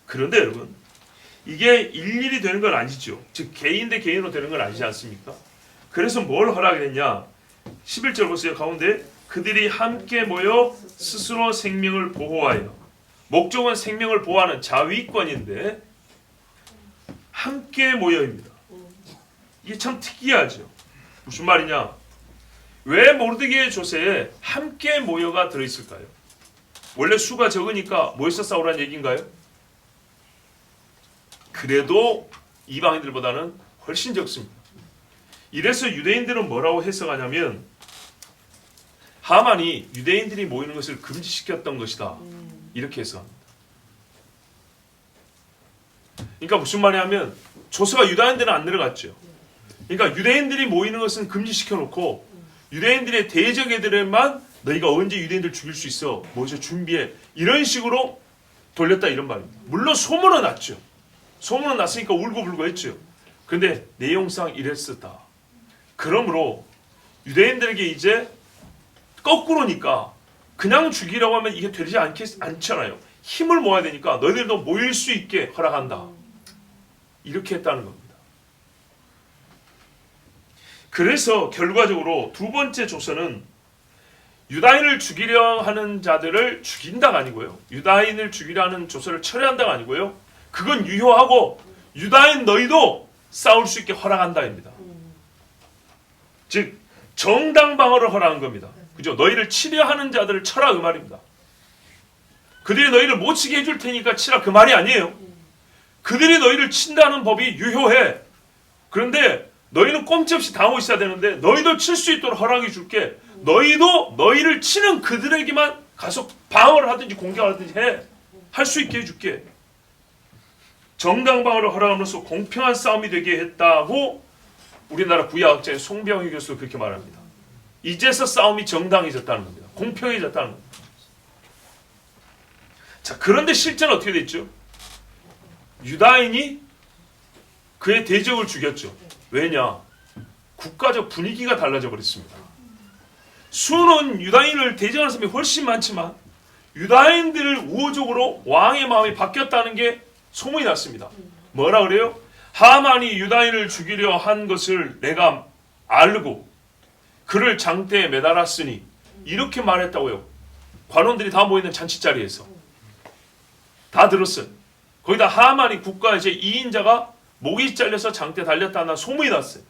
그런데 여러분 이게 일일이 되는 건 아니죠. 즉 개인 대 개인으로 되는 건 아니지 않습니까? 그래서 뭘 허락했냐? 11절 보세요. 가운데 그들이 함께 모여 스스로 생명을 보호하여. 목적은 생명을 보호하는 자위권인데 함께 모여입니다. 이게 참 특이하죠. 무슨 말이냐? 왜 모르드게의 조세에 함께 모여가 들어있을까요? 원래 수가 적으니까 모여서 싸우라는 얘기인가요? 그래도 이방인들보다는 훨씬 적습니다. 이래서 유대인들은 뭐라고 해석하냐면 하만이 유대인들이 모이는 것을 금지시켰던 것이다. 이렇게 해석합니다. 그러니까 무슨 말이냐면 조서가 유다인들은 안 내려갔죠. 그러니까 유대인들이 모이는 것은 금지시켜놓고 유대인들의 대적 애들에만 너희가 언제 유대인들 죽일 수 있어? 모여서 준비해. 이런 식으로 돌렸다 이런 말입니다. 물론 소문은 났죠. 소문은 났으니까 울고불고 했죠. 그런데 내용상 이랬었다. 그러므로 유대인들에게 이제 거꾸로니까 그냥 죽이라고 하면 이게 되지 않잖아요. 힘을 모아야 되니까 너희들도 모일 수 있게 허락한다. 이렇게 했다는 겁니다. 그래서 결과적으로 두 번째 조서는 유다인을 죽이려 하는 자들을 죽인다가 아니고요. 유다인을 죽이려 하는 조서를 철회한다가 아니고요. 그건 유효하고 유다인 너희도 싸울 수 있게 허락한다입니다. 즉 정당 방어를 허락한 겁니다. 그죠? 너희를 치려 하는 자들을 쳐라 그 말입니다. 그들이 너희를 못 치게 해줄 테니까 치라 그 말이 아니에요. 그들이 너희를 친다는 법이 유효해. 그런데 너희는 꼼짝없이 당하고 있어야 되는데 너희도 칠 수 있도록 허락해 줄게. 너희도 너희를 치는 그들에게만 가서 방어를 하든지 공격을 하든지 해. 할 수 있게 해줄게. 정당 방어를 허락함으로써 공평한 싸움이 되게 했다고 우리나라 구약학자인 송병희 교수도 그렇게 말합니다. 이제서 싸움이 정당해졌다는 겁니다. 공평해졌다는 겁니다. 자, 그런데 실제는 어떻게 됐죠? 유다인이 그의 대적을 죽였죠. 왜냐? 국가적 분위기가 달라져 버렸습니다. 수는 유다인을 대적하는 사람이 훨씬 많지만 유다인들을 우호적으로 왕의 마음이 바뀌었다는 게 소문이 났습니다. 뭐라 그래요? 하만이 유다인을 죽이려 한 것을 내가 알고 그를 장대에 매달았으니 이렇게 말했다고요. 관원들이 다 모이는 잔치자리에서 다 들었어요. 거기다 하만이 국가의 제2인자가 목이 잘려서 장대에 달렸다는 소문이 났어요.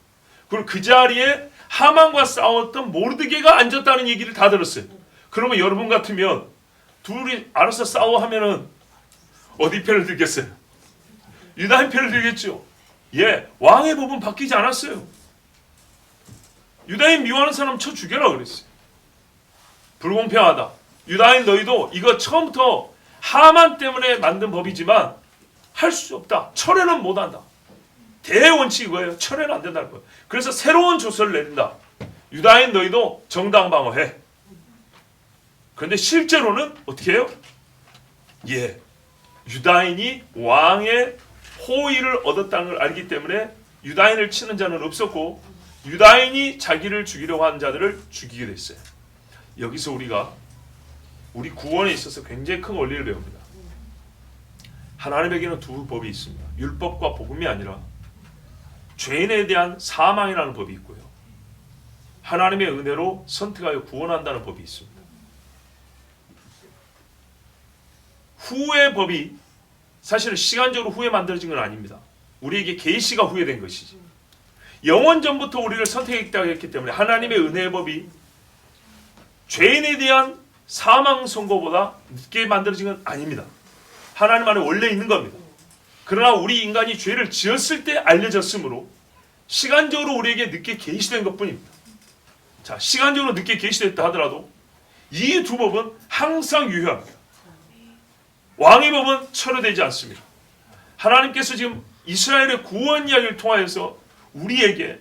그리고 그 자리에 하만과 싸웠던 모르드게가 앉았다는 얘기를 다 들었어요. 그러면 여러분 같으면 둘이 알아서 싸워 하면은 어디 편을 들겠어요? 유다인 편을 들겠죠. 예, 왕의 법은 바뀌지 않았어요. 유다인 미워하는 사람 쳐 죽여라 그랬어요. 불공평하다. 유다인 너희도 이거 처음부터 하만 때문에 만든 법이지만 할 수 없다. 철회는 못한다. 대원칙이 이거예요. 철회는 안 된다는 거예요. 그래서 새로운 조서를 내린다. 유다인 너희도 정당 방어해. 그런데 실제로는 어떻게 해요? 예, 유다인이 왕의 호의를 얻었다는 걸 알기 때문에 유다인을 치는 자는 없었고 유다인이 자기를 죽이려고 하는 자들을 죽이게 됐어요. 여기서 우리가 우리 구원에 있어서 굉장히 큰 원리를 배웁니다. 하나님에게는 두 법이 있습니다. 율법과 복음이 아니라 죄인에 대한 사망이라는 법이 있고요. 하나님의 은혜로 선택하여 구원한다는 법이 있습니다. 후의 법이 사실은 시간적으로 후에 만들어진 건 아닙니다. 우리에게 계시가 후에 된 것이지. 영원 전부터 우리를 선택했기 때문에 하나님의 은혜의 법이 죄인에 대한 사망 선고보다 늦게 만들어진 건 아닙니다. 하나님 안에 원래 있는 겁니다. 그러나 우리 인간이 죄를 지었을 때 알려졌으므로 시간적으로 우리에게 늦게 계시된 것뿐입니다. 자, 시간적으로 늦게 계시됐다 하더라도 이 두 법은 항상 유효합니다. 왕의 법은 철회되지 않습니다. 하나님께서 지금 이스라엘의 구원 이야기를 통하여서 우리에게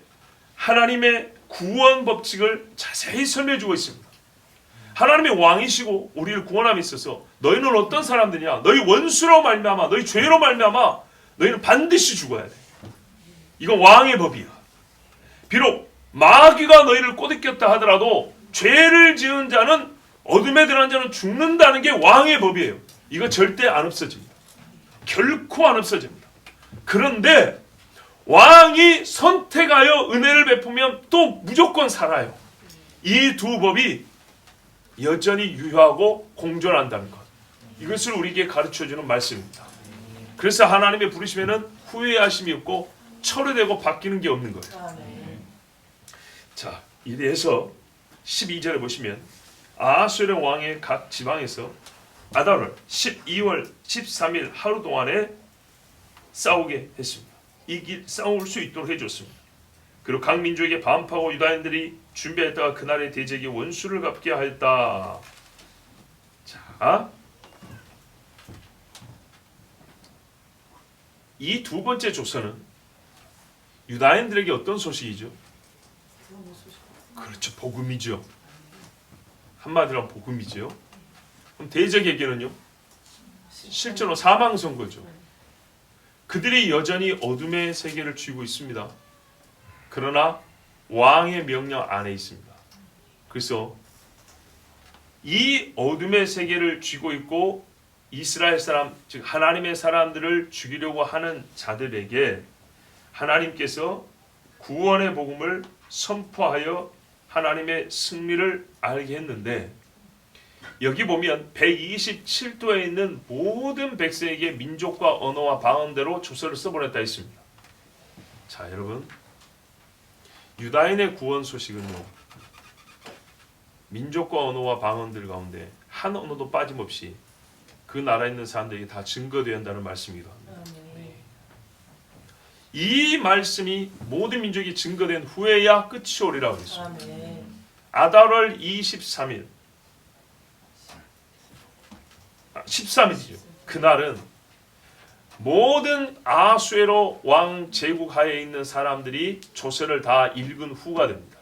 하나님의 구원 법칙을 자세히 설명해 주고 있습니다. 하나님의 왕이시고 우리를 구원함에 있어서 너희는 어떤 사람들이냐? 너희 원수로 말미암아, 너희 죄로 말미암아 너희는 반드시 죽어야 돼. 이건 왕의 법이야. 비록 마귀가 너희를 꼬드겼다 하더라도 죄를 지은 자는, 어둠에 들어간 자는 죽는다는 게 왕의 법이에요. 이거 절대 안 없어집니다. 결코 안 없어집니다. 그런데 왕이 선택하여 은혜를 베푸면 또 무조건 살아요. 이 두 법이 여전히 유효하고 공존한다는 것, 이것을 우리에게 가르쳐주는 말씀입니다. 그래서 하나님의 부르심에는 후회하심이 없고 철회되고 바뀌는 게 없는 거예요. 자, 이래서 12절에 보시면 아하수에르 왕의 각 지방에서 아달월 12월 13일 하루 동안에 싸우게 했습니다. 싸울 수 있도록 해줬습니다. 그리고 각 민족에게 반파하고 유다인들이 준비했다가 그날의 대적이 원수를 갚게 하였다. 자, 이 두 번째 조서는 유다인들에게 어떤 소식이죠? 그렇죠, 복음이죠. 한마디로 하면 복음이죠. 그럼 대적에게는요? 실제로 사망 선고죠. 그들이 여전히 어둠의 세계를 쥐고 있습니다. 그러나 왕의 명령 안에 있습니다. 그래서 이 어둠의 세계를 쥐고 있고 이스라엘 사람, 즉 하나님의 사람들을 죽이려고 하는 자들에게 하나님께서 구원의 복음을 선포하여 하나님의 승리를 알게 했는데, 여기 보면 127도에 있는 모든 백성에게 민족과 언어와 방언대로 조서를 써보냈다 했습니다. 자, 여러분, 유다인의 구원 소식은요, 민족과 언어와 방언들 가운데 한 언어도 빠짐없이 그 나라에 있는 사람들에게 다 증거되어야 한다는 말씀이기도 합니다. 이 말씀이 모든 민족이 증거된 후에야 끝이 오리라고 했습니다. 아달월 23일 13일이죠. 그날은 모든 아하수에로 왕 제국 하에 있는 사람들이 조서를 다 읽은 후가 됩니다.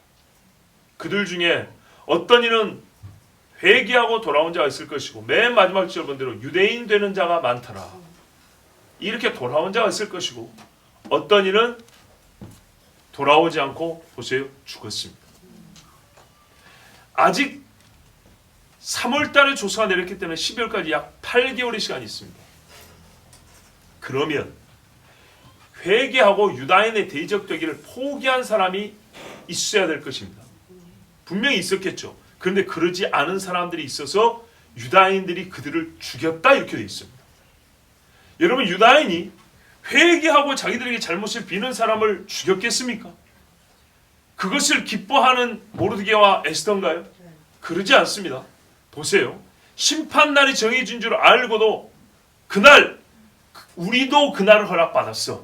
그들 중에 어떤 이는 회개하고 돌아온 자가 있을 것이고, 맨 마지막 절 본대로 유대인 되는 자가 많더라. 이렇게 돌아온 자가 있을 것이고, 어떤 이는 돌아오지 않고 보세요, 죽었습니다. 아직 3월달에 조서가 내렸기 때문에 12월까지 약 8개월의 시간이 있습니다. 그러면 회개하고 유다인의 대적되기를 포기한 사람이 있어야 될 것입니다. 분명히 있었겠죠. 그런데 그러지 않은 사람들이 있어서 유다인들이 그들을 죽였다, 이렇게 되어 있습니다. 여러분, 유다인이 회개하고 자기들에게 잘못을 비는 사람을 죽였겠습니까? 그것을 기뻐하는 모르드게와 에스더인가요? 그러지 않습니다. 보세요. 심판날이 정해진 줄 알고도 그날, 우리도 그날을 허락받았어.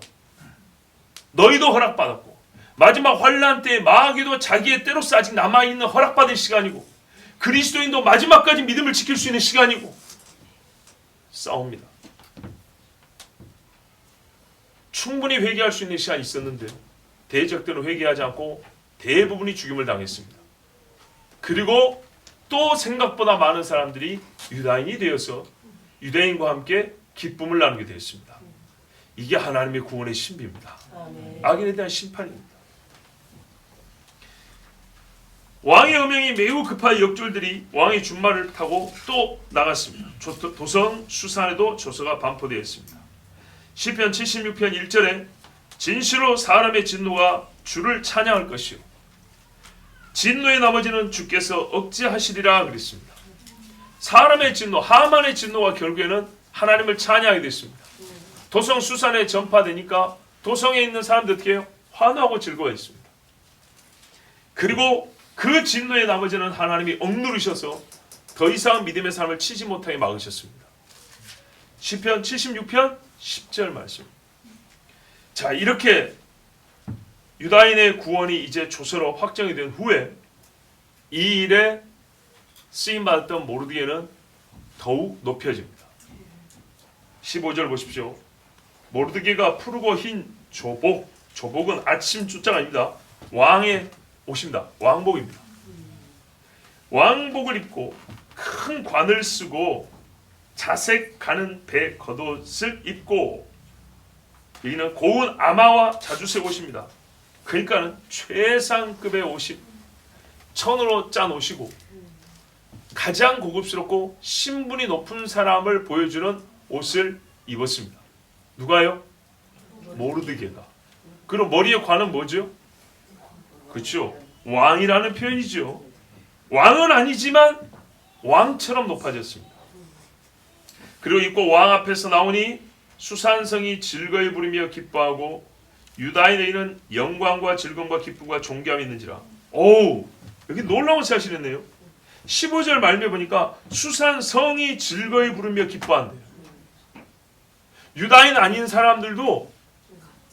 너희도 허락받았고, 마지막 환난 때에 마귀도 자기의 때로서 아직 남아있는 허락받은 시간이고, 그리스도인도 마지막까지 믿음을 지킬 수 있는 시간이고, 싸웁니다. 충분히 회개할 수 있는 시간이 있었는데 대적들은 회개하지 않고 대부분이 죽임을 당했습니다. 그리고 또 생각보다 많은 사람들이 유다인이 되어서 유대인과 함께 기쁨을 나누게 되었습니다. 이게 하나님의 구원의 신비입니다. 악인에 대한 심판입니다. 왕의 음명이 매우 급한 역졸들이 왕의 준말을 타고 또 나갔습니다. 도성 수산에도 조서가 반포되었습니다. 시편 76편 1절에 진실로 사람의 진노가 주를 찬양할 것이요 진노의 나머지는 주께서 억제하시리라 그랬습니다. 사람의 진노, 하만의 진노가 결국에는 하나님을 찬양하게 됐습니다. 도성 수산에 전파되니까 도성에 있는 사람들 어떻게 해요? 환호하고 즐거워했습니다. 그리고 그 진노의 나머지는 하나님이 억누르셔서 더 이상 믿음의 삶을 치지 못하게 막으셨습니다. 시편 76편 10절 말씀. 자, 이렇게 유다인의 구원이 이제 조서로 확정이 된 후에 이 일에 쓰임받았던 모르드게는 더욱 높여집니다. 15절 보십시오. 모르드게가 푸르고 흰 조복, 조복은 아침 주자가 아닙니다. 왕의 옷입니다. 왕복입니다. 왕복을 입고 큰 관을 쓰고 자색 가는 배 겉옷을 입고 여기는 고운 아마와 자주색 옷입니다. 그러니까는 최상급의 옷이 천으로 짠 옷이고 가장 고급스럽고 신분이 높은 사람을 보여주는 옷을 입었습니다. 누가요? 모르드게가. 그럼 머리에 관은 뭐죠? 그렇죠. 왕이라는 표현이죠. 왕은 아니지만 왕처럼 높아졌습니다. 그리고 입고 왕 앞에서 나오니 수산성이 즐거이 부르며 기뻐하고 유다인에게는 영광과 즐거움과 기쁨과 존귀함이 있는지라. 오우, 여기 놀라운 사실이 있네요. 15절 말미에 보니까 수산성이 즐거이 부르며 기뻐한대요. 유다인 아닌 사람들도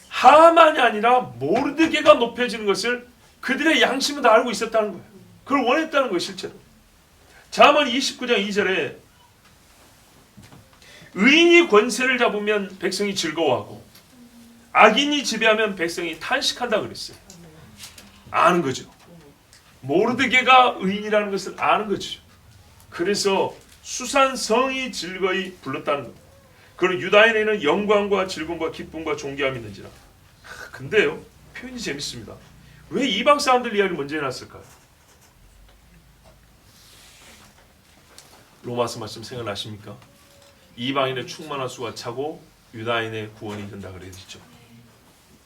하만이 아니라 모르드게가 높여지는 것을 그들의 양심은 다 알고 있었다는 거예요. 그걸 원했다는 거예요, 실제로. 잠언 29장 2절에 의인이 권세를 잡으면 백성이 즐거워하고 악인이 지배하면 백성이 탄식한다 그랬어요. 아는 거죠. 모르드게가 의인이라는 것을 아는 거죠. 그래서 수산성이 즐거이 불렀다는 겁니다. 그리고 유다인에는 영광과 즐거움과 기쁨과 존귀함이 있는지라. 근데요, 표현이 재밌습니다. 왜 이방 사람들 이야기를 먼저 해놨을까요? 로마서 말씀 생각나십니까? 이방인의 충만한 수가 차고 유다인의 구원이 된다 그랬죠.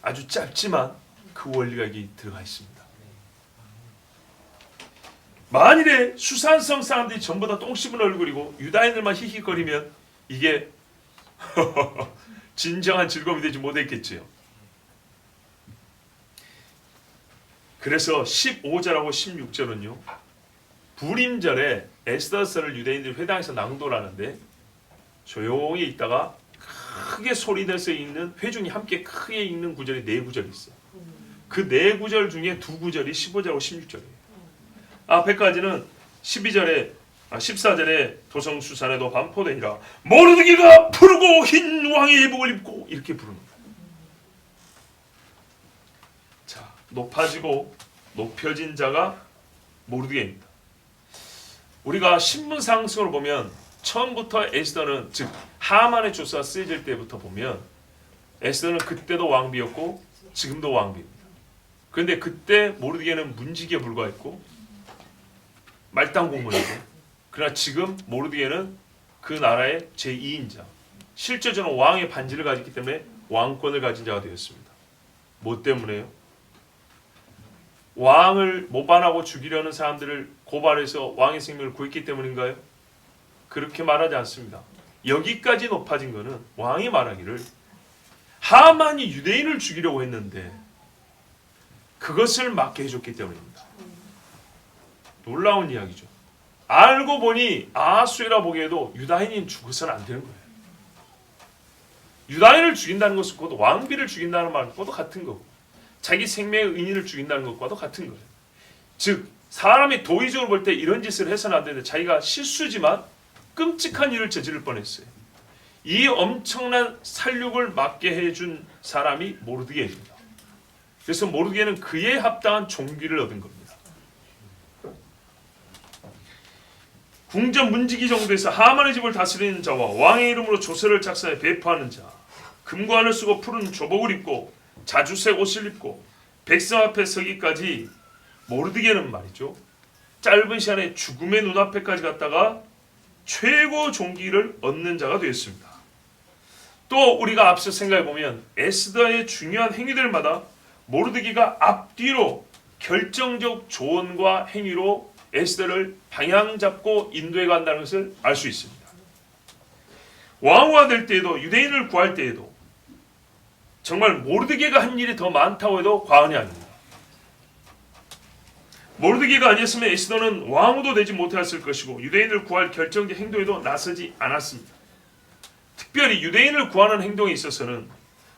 아주 짧지만 그 원리가 여기 들어가 있습니다. 만일에 수산성 사람들이 전부 다 똥 씹은 얼굴이고 유다인들만 히히거리면 이게 진정한 즐거움이 되지 못했겠지요. 그래서 15절하고 16절은요. 불임절에 에스더서를 유대인들이 회당에서 낭독을 하는데 조용히 있다가 크게 소리내서 읽는 회중이 함께 크게 읽는 구절이 4구절이 있어요. 그 4구절 중에 2구절이 15절하고 16절이에요. 앞에까지는 14절에 도성수산에도 반포되니라 모르드게가 푸르고 흰 왕의 예복을 입고 이렇게 부릅니다. 자, 높아지고 높여진 자가 모르드게입니다. 우리가 신분 상승을 보면 처음부터 에스더는 즉 하만의 조서가 쓰여질 때부터 보면 에스더는 그때도 왕비였고 지금도 왕비입니다. 그런데 그때 모르드게는 문지기에 불과했고 말단 공문이고 그러나 지금 모르드게는 그 나라의 제2인자 실제적으로 왕의 반지를 가졌기 때문에 왕권을 가진 자가 되었습니다. 뭐 때문에요? 왕을 모반하고 죽이려는 사람들을 고발해서 왕의 생명을 구했기 때문인가요? 그렇게 말하지 않습니다. 여기까지 높아진 것은 왕이 말하기를 하만이 유대인을 죽이려고 했는데 그것을 막게 해줬기 때문입니다. 놀라운 이야기죠. 알고 보니 아하수에라 보기에도 유다인이 죽어서는 안 되는 거예요. 유다인을 죽인다는 것은 곧 왕비를 죽인다는 말과도 같은 거고 자기 생명의 의인을 죽인다는 것과도 같은 거예요. 즉 사람이 도의적으로 볼 때 이런 짓을 해서는 안 되는데 자기가 실수지만 끔찍한 일을 저지를 뻔했어요. 이 엄청난 살육을 막게 해준 사람이 모르드게입니다. 그래서 모르드게는 그에 합당한 종기를 얻은 겁니다. 궁전 문지기 정도에서 하만의 집을 다스리는 자와 왕의 이름으로 조서를 작성해 배포하는 자, 금관을 쓰고 푸른 조복을 입고 자주색 옷을 입고 백성 앞에 서기까지 모르드게는 말이죠. 짧은 시간에 죽음의 눈앞에까지 갔다가 최고 존귀를 얻는 자가 되었습니다. 또 우리가 앞서 생각해보면 에스더의 중요한 행위들마다 모르드게가 앞뒤로 결정적 조언과 행위로 에스더를 방향 잡고 인도해 간다는 것을 알 수 있습니다. 왕후가 될 때에도 유대인을 구할 때에도 정말 모르드게가 한 일이 더 많다고 해도 과언이 아닙니다. 모르드게가 아니었으면 에스더는 왕후도 되지 못했을 것이고 유대인을 구할 결정적 행동에도 나서지 않았습니다. 특별히 유대인을 구하는 행동에 있어서는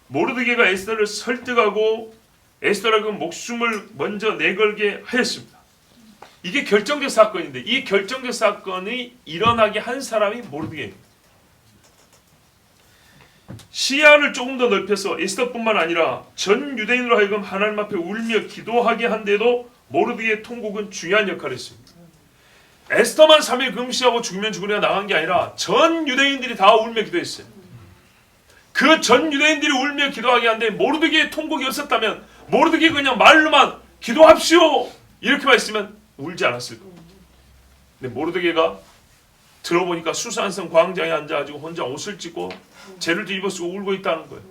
모르드게가 에스더를 설득하고 에스더라고 목숨을 먼저 내걸게 하였습니다. 이게 결정적 사건인데 이 결정적 사건이 일어나게 한 사람이 모르드게입니다. 시야를 조금 더 넓혀서 에스더뿐만 아니라 전 유대인으로 하여금 하나님 앞에 울며 기도하게 한 데도 모르드게의 통곡은 중요한 역할을 했습니다. 에스더만 3일 금시하고 죽으면 죽으려 나간 게 아니라 전 유대인들이 다 울며 기도했어요. 그 전 유대인들이 울며 기도하게 하는데 모르드게의 통곡이 없었다면 모르드게가 그냥 말로만 기도합시오 이렇게만 했으면 울지 않았을 겁니다. 근데 모르드게가 들어보니까 수산성 광장에 앉아가지고 혼자 옷을 찢고 죄를 뒤집어 쓰고 울고 있다는 거예요.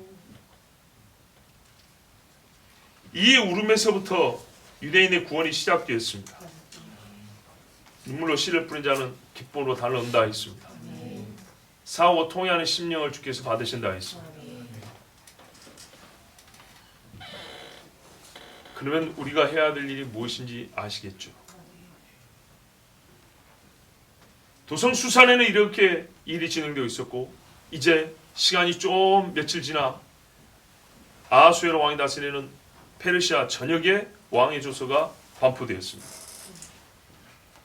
이 울음에서부터 유대인의 구원이 시작되었습니다. 눈물로 씨를 뿌린 자는 기쁨으로 달을 얻는다 했습니다. 사오고 통회하는 심령을 주께서 받으신다 했습니다. 그러면 우리가 해야 될 일이 무엇인지 아시겠죠? 도성 수산에는 이렇게 일이 진행되어 있었고 이제 시간이 좀 며칠 지나 아하수에로 왕이 다스리는 페르시아 전역에 왕의 조서가 반포되었습니다.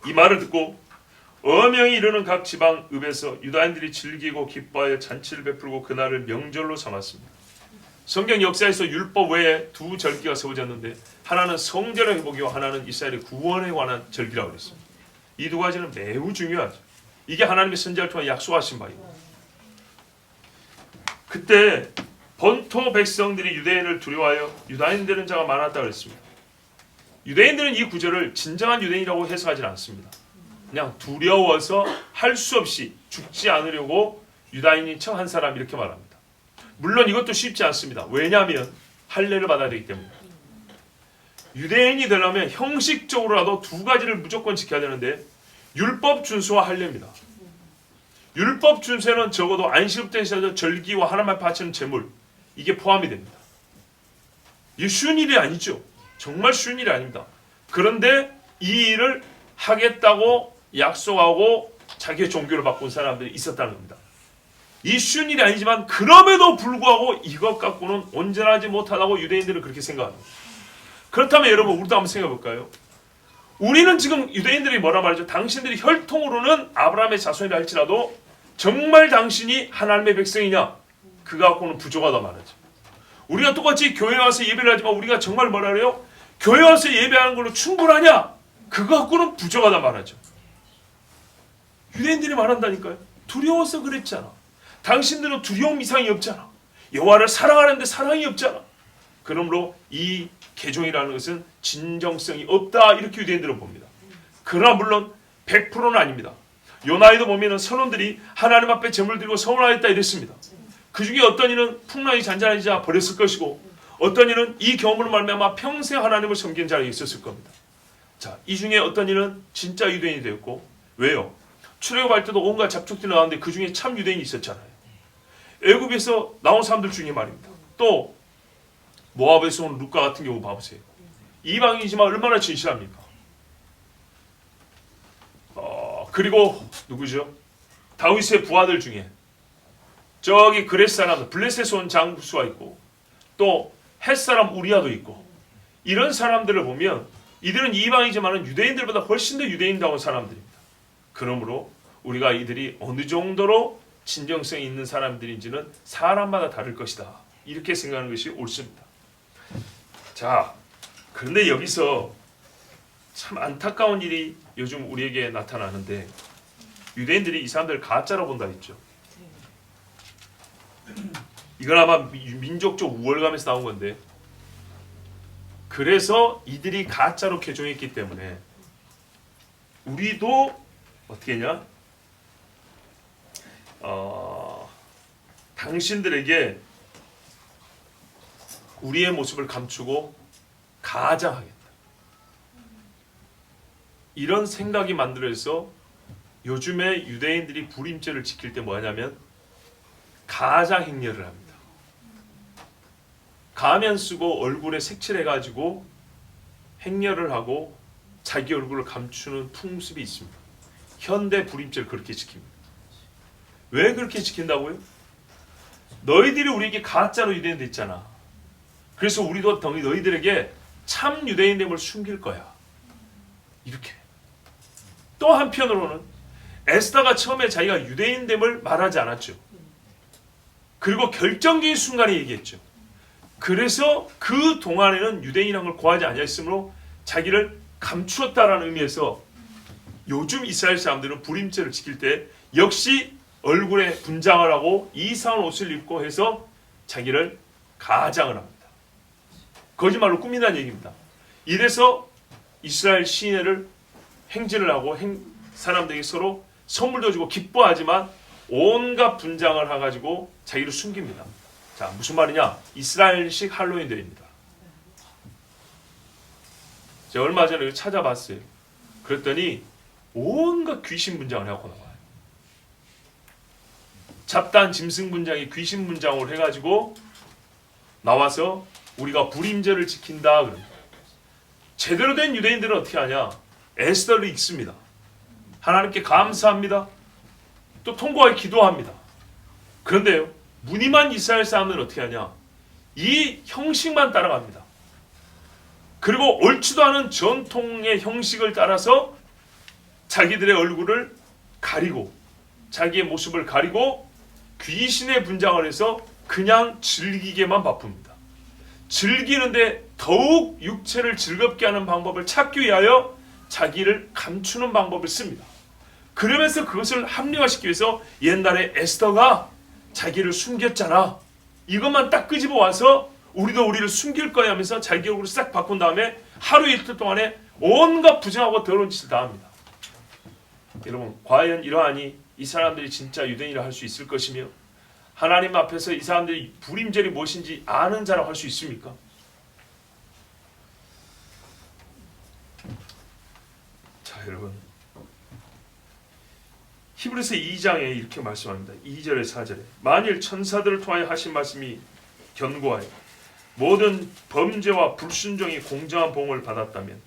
이 말을 듣고 어명이 이르는 각 지방 읍에서 유다인들이 즐기고 기뻐하여 잔치를 베풀고 그날을 명절로 삼았습니다. 성경 역사에서 율법 외에 두 절기가 세워졌는데 하나는 성전의 회복이와 하나는 이스라엘의 구원에 관한 절기라고 그랬습니다. 이 두 가지는 매우 중요하죠. 이게 하나님의 선지자를 통해 약속하신 바이고 그때 본토 백성들이 유대인을 두려워하여 유다인 되는 자가 많았다고 그랬습니다. 유대인들은 이 구절을 진정한 유대인이라고 해석하지 않습니다. 그냥 두려워서 할 수 없이 죽지 않으려고 유다인인 척 한 사람 이렇게 말합니다. 물론 이것도 쉽지 않습니다. 왜냐하면 할례를 받아야 되기 때문입니다. 유대인이 되려면 형식적으로라도 두 가지를 무조건 지켜야 되는데 율법 준수와 할례입니다. 율법 준수에는 적어도 안식일부터 시작해서 절기와 하나님 앞에 바치는 제물 이게 포함이 됩니다. 이게 쉬운 일이 아니죠. 정말 쉬운 일이 아닙니다. 그런데 이 일을 하겠다고 약속하고 자기의 종교를 바꾼 사람들이 있었다는 겁니다. 이 쉬운 일이 아니지만 그럼에도 불구하고 이것 갖고는 온전하지 못하다고 유대인들은 그렇게 생각합니다. 그렇다면 여러분 우리도 한번 생각해 볼까요? 우리는 지금 유대인들이 뭐라 말이죠? 당신들이 혈통으로는 아브라함의 자손이라 할지라도 정말 당신이 하나님의 백성이냐? 그거 갖고는 부족하다 말하죠. 우리가 똑같이 교회 와서 예배를 하지만 우리가 정말 뭐라 그래요? 교회 와서 예배하는 걸로 충분하냐? 그거 갖고는 부족하다 말하죠. 유대인들이 말한다니까요. 두려워서 그랬잖아. 당신들은 두려움 이상이 없잖아. 여호와를 사랑하는데 사랑이 없잖아. 그러므로 이 개종이라는 것은 진정성이 없다 이렇게 유대인들은 봅니다. 그러나 물론 100%는 아닙니다. 요나에도 보면 선원들이 하나님 앞에 제물 드리고 서원하였다 이랬습니다. 그 중에 어떤 이는 풍랑이 잔잔하자 버렸을 것이고 어떤 이는 이 경험으로 말미암아 평생 하나님을 섬긴 자리에 있었을 겁니다. 자, 이 중에 어떤 이는 진짜 유대인이 되었고 왜요? 출애굽할 때도 온갖 잡족들이 나왔는데 그 중에 참 유대인이 있었잖아요. 애굽에서 나온 사람들 중에 말입니다. 또 모압에서 온 룻가 같은 경우 봐보세요. 이방인이지만 얼마나 진실합니까? 그리고 누구죠? 다윗의 부하들 중에 저기 그렛 사람 블레셋에서 온 장수가 있고 또 헷 사람 우리아도 있고 이런 사람들을 보면 이들은 이방이지만 유대인들보다 훨씬 더 유대인다운 사람들입니다. 그러므로 우리가 이들이 어느 정도로 진정성이 있는 사람들인지는 사람마다 다를 것이다. 이렇게 생각하는 것이 옳습니다. 자, 그런데 여기서 참 안타까운 일이 요즘 우리에게 나타나는데 유대인들이 이 사람들을 가짜로 본다 했죠. 이건 아마 민족적 우월감에서 나온 건데, 그래서 이들이 가짜로 개종했기 때문에 우리도 어떻게 했냐? 당신들에게 우리의 모습을 감추고 가장하겠다. 이런 생각이 만들어서 요즘에 유대인들이 불임죄를 지킬 때 뭐하냐면 가장 행렬을 합니다. 가면 쓰고 얼굴에 색칠해가지고 행렬을 하고 자기 얼굴을 감추는 풍습이 있습니다. 현대 불임죄를 그렇게 지킵니다. 왜 그렇게 지킨다고요? 너희들이 우리에게 가짜로 유대인 됐잖아. 그래서 우리도 너희들에게 참 유대인됨을 숨길 거야. 이렇게. 또 한편으로는 에스더가 처음에 자기가 유대인됨을 말하지 않았죠. 그리고 결정적인 순간에 얘기했죠. 그래서 그 동안에는 유대인이라는 걸 고하지 아니했으므로 자기를 감추었다라는 의미에서 요즘 이스라엘 사람들은 불임죄를 지킬 때 역시 얼굴에 분장을 하고 이상한 옷을 입고 해서 자기를 가장을 합니다. 거짓말로 꾸민다는 얘기입니다. 이래서 이스라엘 시내를 행진을 하고 사람들에게 서로 선물도 주고 기뻐하지만 온갖 분장을 해가지고 자기를 숨깁니다. 자, 무슨 말이냐? 이스라엘식 할로윈데이입니다. 제가 얼마 전에 이거 찾아봤어요. 그랬더니 온갖 귀신 분장을 해갖고 나와요. 잡다한 짐승 분장이 귀신 분장으로 해가지고 나와서 우리가 불임죄를 지킨다 그럽니다. 제대로 된 유대인들은 어떻게 하냐? 에스더를 읽습니다. 하나님께 감사합니다. 또 통곡하여 기도합니다. 그런데요, 무늬만 이스라엘 사람들은 어떻게 하냐? 이 형식만 따라갑니다. 그리고 옳지도 않은 전통의 형식을 따라서 자기들의 얼굴을 가리고 자기의 모습을 가리고 귀신의 분장을 해서 그냥 즐기게만 바쁩니다. 즐기는데 더욱 육체를 즐겁게 하는 방법을 찾기 위하여 자기를 감추는 방법을 씁니다. 그러면서 그것을 합리화시키기 위해서 옛날에 에스더가 자기를 숨겼잖아. 이것만 딱 끄집어 와서 우리도 우리를 숨길 거야 하면서 자기 얼굴을 싹 바꾼 다음에 하루 이틀 동안에 온갖 부정하고 더러운 짓을 다 합니다. 여러분, 과연 이러하니 이 사람들이 진짜 유대인이라 할 수 있을 것이며 하나님 앞에서 이 사람들이 불임죄이 무엇인지 아는 자라고 할 수 있습니까? 자, 여러분, 히브리서 2장에 이렇게 말씀합니다. 2절에 4절에 만일 천사들을 통하여 하신 말씀이 견고하여 모든 범죄와 불순종이 공정한 보응을 받았다면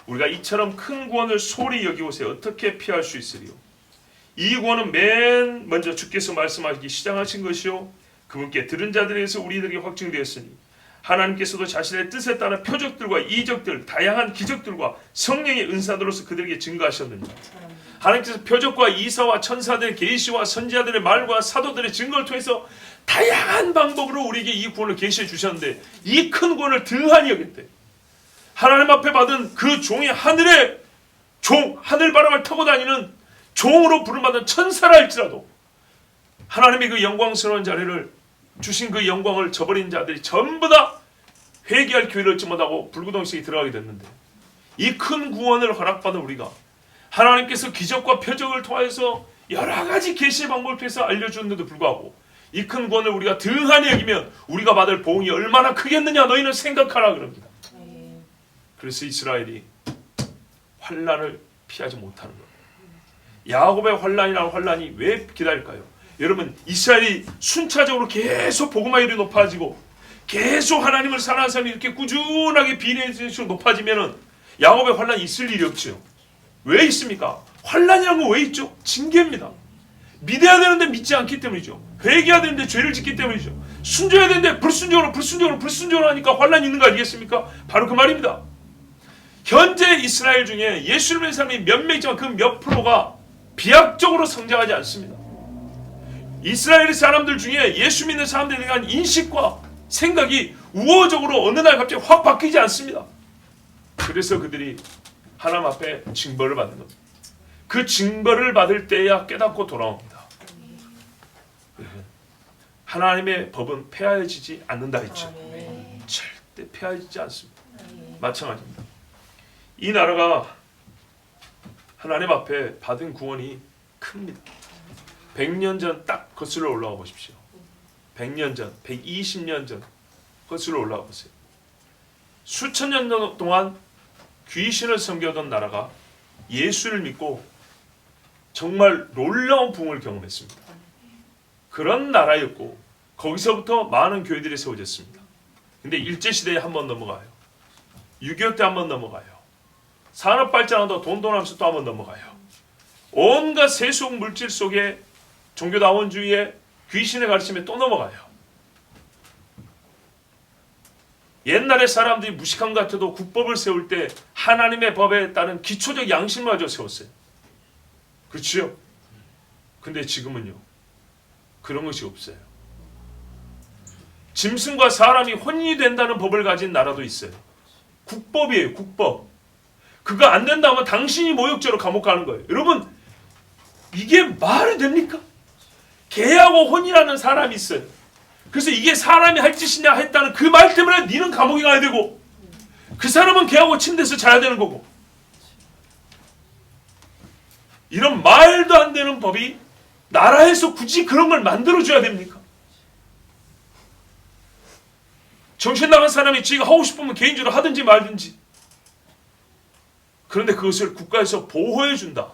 우리가 이처럼 큰 구원을 소홀히 여기고서 어떻게 피할 수 있으리요? 이 구원은 맨 먼저 주께서 말씀하시기 시작하신 것이요 그분께 들은 자들에게서 우리들에게 확증되었으니 하나님께서도 자신의 뜻에 따라 표적들과 이적들 다양한 기적들과 성령의 은사들로서 그들에게 증거하셨느니라. 하나님께서 표적과 이사와 천사들의 계시와 선지자들의 말과 사도들의 증거를 통해서 다양한 방법으로 우리에게 이 구원을 계시해 주셨는데 이 큰 구원을 등한히 여겼대. 하나님 앞에 받은 그 종이 하늘의 종, 하늘바람을 타고 다니는 종으로 부름받은 천사라 할지라도 하나님의 그 영광스러운 자리를 주신 그 영광을 저버린 자들이 전부 다 회개할 기회를 얻지 못하고 불구덩이에 들어가게 됐는데 이 큰 구원을 허락받은 우리가 하나님께서 기적과 표적을 통해서 여러 가지 계시의 방법을 통해서 알려주는데도 불구하고 이 큰 구원을 우리가 등한히 여기면 우리가 받을 보응이 얼마나 크겠느냐 너희는 생각하라 그럽니다. 그래서 이스라엘이 환난을 피하지 못하는 겁니다. 야곱의 환난이라는 환난이 왜 기다릴까요? 여러분, 이스라엘이 순차적으로 계속 복음화율이 높아지고 계속 하나님을 사랑하는 사람이 이렇게 꾸준하게 비례해서 높아지면 야곱의 환난이 있을 일이 없죠. 왜 있습니까? 환난이라는 건 왜 있죠? 징계입니다. 믿어야 되는데 믿지 않기 때문이죠. 회개해야 되는데 죄를 짓기 때문이죠. 순종해야 되는데 불순종을 하니까 환난이 있는 거 아니겠습니까? 바로 그 말입니다. 현재 이스라엘 중에 예수를 믿는 사람이 몇 명 있지만 그 몇 프로가 비약적으로 성장하지 않습니다. 이스라엘 사람들 중에 예수 믿는 사람들에 대한 인식과 생각이 우호적으로 어느 날 갑자기 확 바뀌지 않습니다. 그래서 그들이 하나님 앞에 징벌을 받는 겁니다. 그 징벌을 받을 때야 깨닫고 돌아옵니다. 하나님의 법은 폐하여지지 않는다 했죠. 절대 폐하여지지 않습니다. 마찬가지입니다. 이 나라가 하나님 앞에 받은 구원이 큽니다. 100년 전 딱 거슬러 올라가 보십시오. 100년 전, 120년 전 거슬러 올라가 보세요. 수천 년 동안 귀신을 섬기던 나라가 예수를 믿고 정말 놀라운 부흥을 경험했습니다. 그런 나라였고 거기서부터 많은 교회들이 세워졌습니다. 근데 일제시대에 한번 넘어가요. 6.25 때 한번 넘어가요. 산업 발전하다 돈돈하면서 또 한번 넘어가요. 온갖 세속 물질 속에 종교다원주의에 귀신의 가르침에 또 넘어가요. 옛날에 사람들이 무식한 것 같아도 국법을 세울 때 하나님의 법에 따른 기초적 양심마저 세웠어요. 그렇지요? 근데 지금은요. 그런 것이 없어요. 짐승과 사람이 혼인이 된다는 법을 가진 나라도 있어요. 국법이에요. 국법. 그거 안 된다면 당신이 모욕죄로 감옥 가는 거예요. 여러분 이게 말이 됩니까? 개하고 혼이라는 사람이 있어요. 그래서 이게 사람이 할 짓이냐 했다는 그 말 때문에 니는 감옥에 가야 되고 그 사람은 개하고 침대에서 자야 되는 거고 이런 말도 안 되는 법이 나라에서 굳이 그런 걸 만들어줘야 됩니까? 정신 나간 사람이 지가 하고 싶으면 개인적으로 하든지 말든지 그런데 그것을 국가에서 보호해 준다.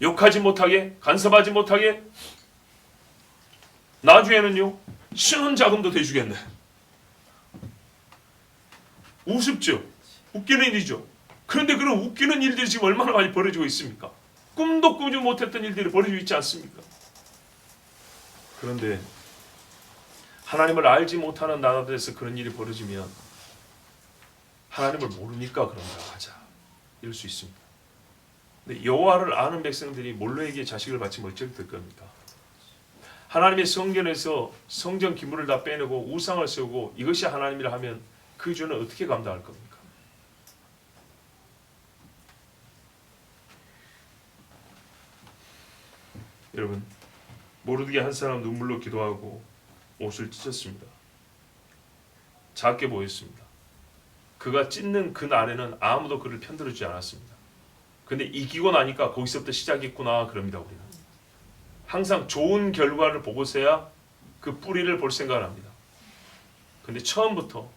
욕하지 못하게 간섭하지 못하게 나중에는요 신혼자금도 대주겠네. 우습죠. 웃기는 일이죠. 그런데 그런 웃기는 일들이 지금 얼마나 많이 벌어지고 있습니까? 꿈도 꾸지 못했던 일들이 벌어지고 있지 않습니까? 그런데 하나님을 알지 못하는 나라들에서 그런 일이 벌어지면 하나님을 모르니까 그런가 하자 이럴 수 있습니다. 근데 여호와를 아는 백성들이 몰로에게 자식을 바치면 어찌 될 겁니까? 하나님의 성전에서 성전 기물을 다 빼내고 우상을 세우고 이것이 하나님이라 하면 그 주는 어떻게 감당할 겁니까? 여러분 모르드게 한 사람 눈물로 기도하고 옷을 찢었습니다. 작게 보였습니다. 그가 찢는 그 날에는 아무도 그를 편들어주지 않았습니다. 근데 이기고 나니까 거기서부터 시작했구나 그럽니다. 우리는 항상 좋은 결과를 보고서야 그 뿌리를 볼 생각을 합니다. 근데 처음부터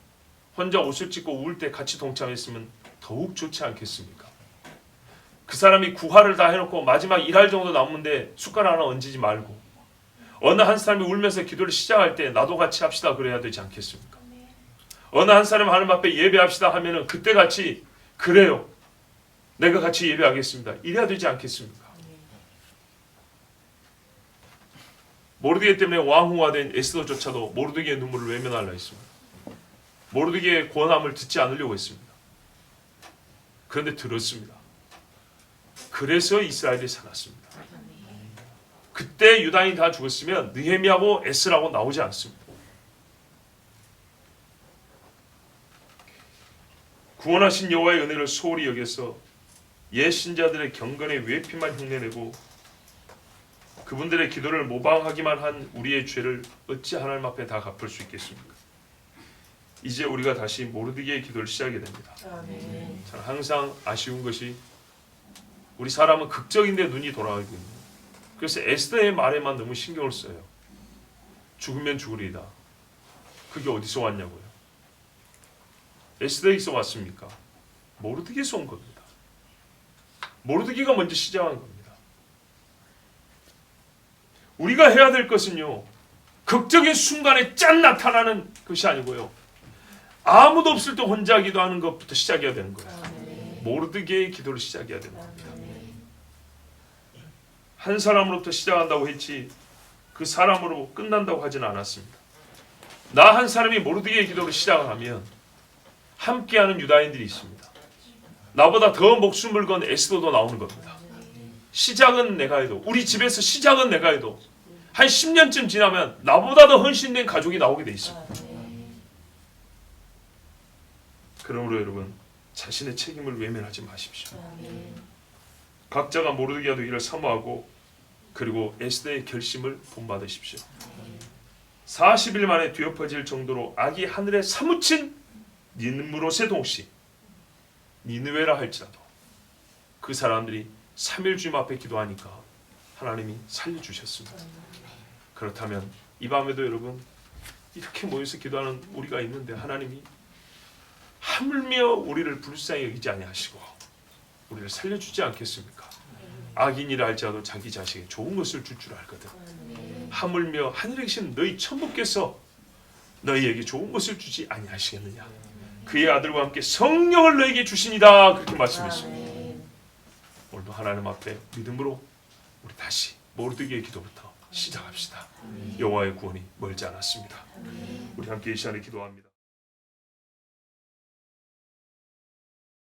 혼자 옷을 찢고 울 때 같이 동참했으면 더욱 좋지 않겠습니까? 그 사람이 구하를 다 해놓고 마지막 일할 정도 남는데 숟가락 하나 얹지 말고 어느 한 사람이 울면서 기도를 시작할 때 나도 같이 합시다 그래야 되지 않겠습니까? 어느 한 사람이 하나님 앞에 예배합시다 하면은 그때 같이 그래요. 내가 같이 예배하겠습니다. 이래야 되지 않겠습니까? 모르드게 때문에 왕후화된 에스더조차도 모르드게의 눈물을 외면하려 했습니다. 모르드게의 권함을 듣지 않으려고 했습니다. 그런데 들었습니다. 그래서 이스라엘이 살았습니다. 그때 유다인이 다 죽었으면 느헤미야고 에스라고 나오지 않습니다. 구원하신 여호와의 은혜를 소홀히 여겨서 옛 신자들의 경건의 외피만 흉내내고 그분들의 기도를 모방하기만 한 우리의 죄를 어찌 하나님 앞에 다 갚을 수 있겠습니까? 이제 우리가 다시 모르드게의 기도를 시작하게 됩니다. 저는 항상 아쉬운 것이 우리 사람은 극적인데 눈이 돌아가고 있는 거예요. 그래서 에스더의 말에만 너무 신경을 써요. 죽으면 죽으리이다. 그게 어디서 왔냐고요. 에스더에서 왔습니까? 모르드게에서 온 겁니다. 모르드게가 먼저 시작한 겁니다. 우리가 해야 될 것은요. 극적인 순간에 짠 나타나는 것이 아니고요. 아무도 없을 때 혼자 기도하는 것부터 시작해야 되는 거예요. 모르드게의 기도를 시작해야 되는 겁니다. 한 사람으로부터 시작한다고 했지 그 사람으로 끝난다고 하지는 않았습니다. 나 한 사람이 모르드게의 기도를 시작하면 함께하는 유다인들이 있습니다. 나보다 더 목숨을 건 에스더도 나오는 겁니다. 시작은 내가 해도 우리 집에서 시작은 내가 해도 한 10년쯤 지나면 나보다 더 헌신된 가족이 나오게 돼 있습니다. 그러므로 여러분 자신의 책임을 외면하지 마십시오. 각자가 모르드게가 되기를 사모하고 그리고 에스더의 결심을 본받으십시오. 40일 만에 뒤엎어질 정도로 악이 하늘에 사무친 니므롯의 동시 니느웨라 할지라도 그 사람들이 3일 주님 앞에 기도하니까 하나님이 살려주셨습니다. 그렇다면 이 밤에도 여러분 이렇게 모여서 기도하는 우리가 있는데 하나님이 하물며 우리를 불쌍히 여기지 아니하시고 우리를 살려주지 않겠습니까? 악인이라 할지라도 자기 자식에 좋은 것을 줄 줄 알거든. 하물며 하늘에 계신 너희 천부께서 너희에게 좋은 것을 주지 아니하시겠느냐. 그의 아들과 함께 성령을 너희에게 주시니라 그렇게 말씀했습니다. 오늘도 하나님 앞에 믿음으로 우리 다시 모르드게의 기도부터 시작합시다. 여호와의 구원이 멀지 않았습니다. 우리 함께 이 시간에 기도합니다.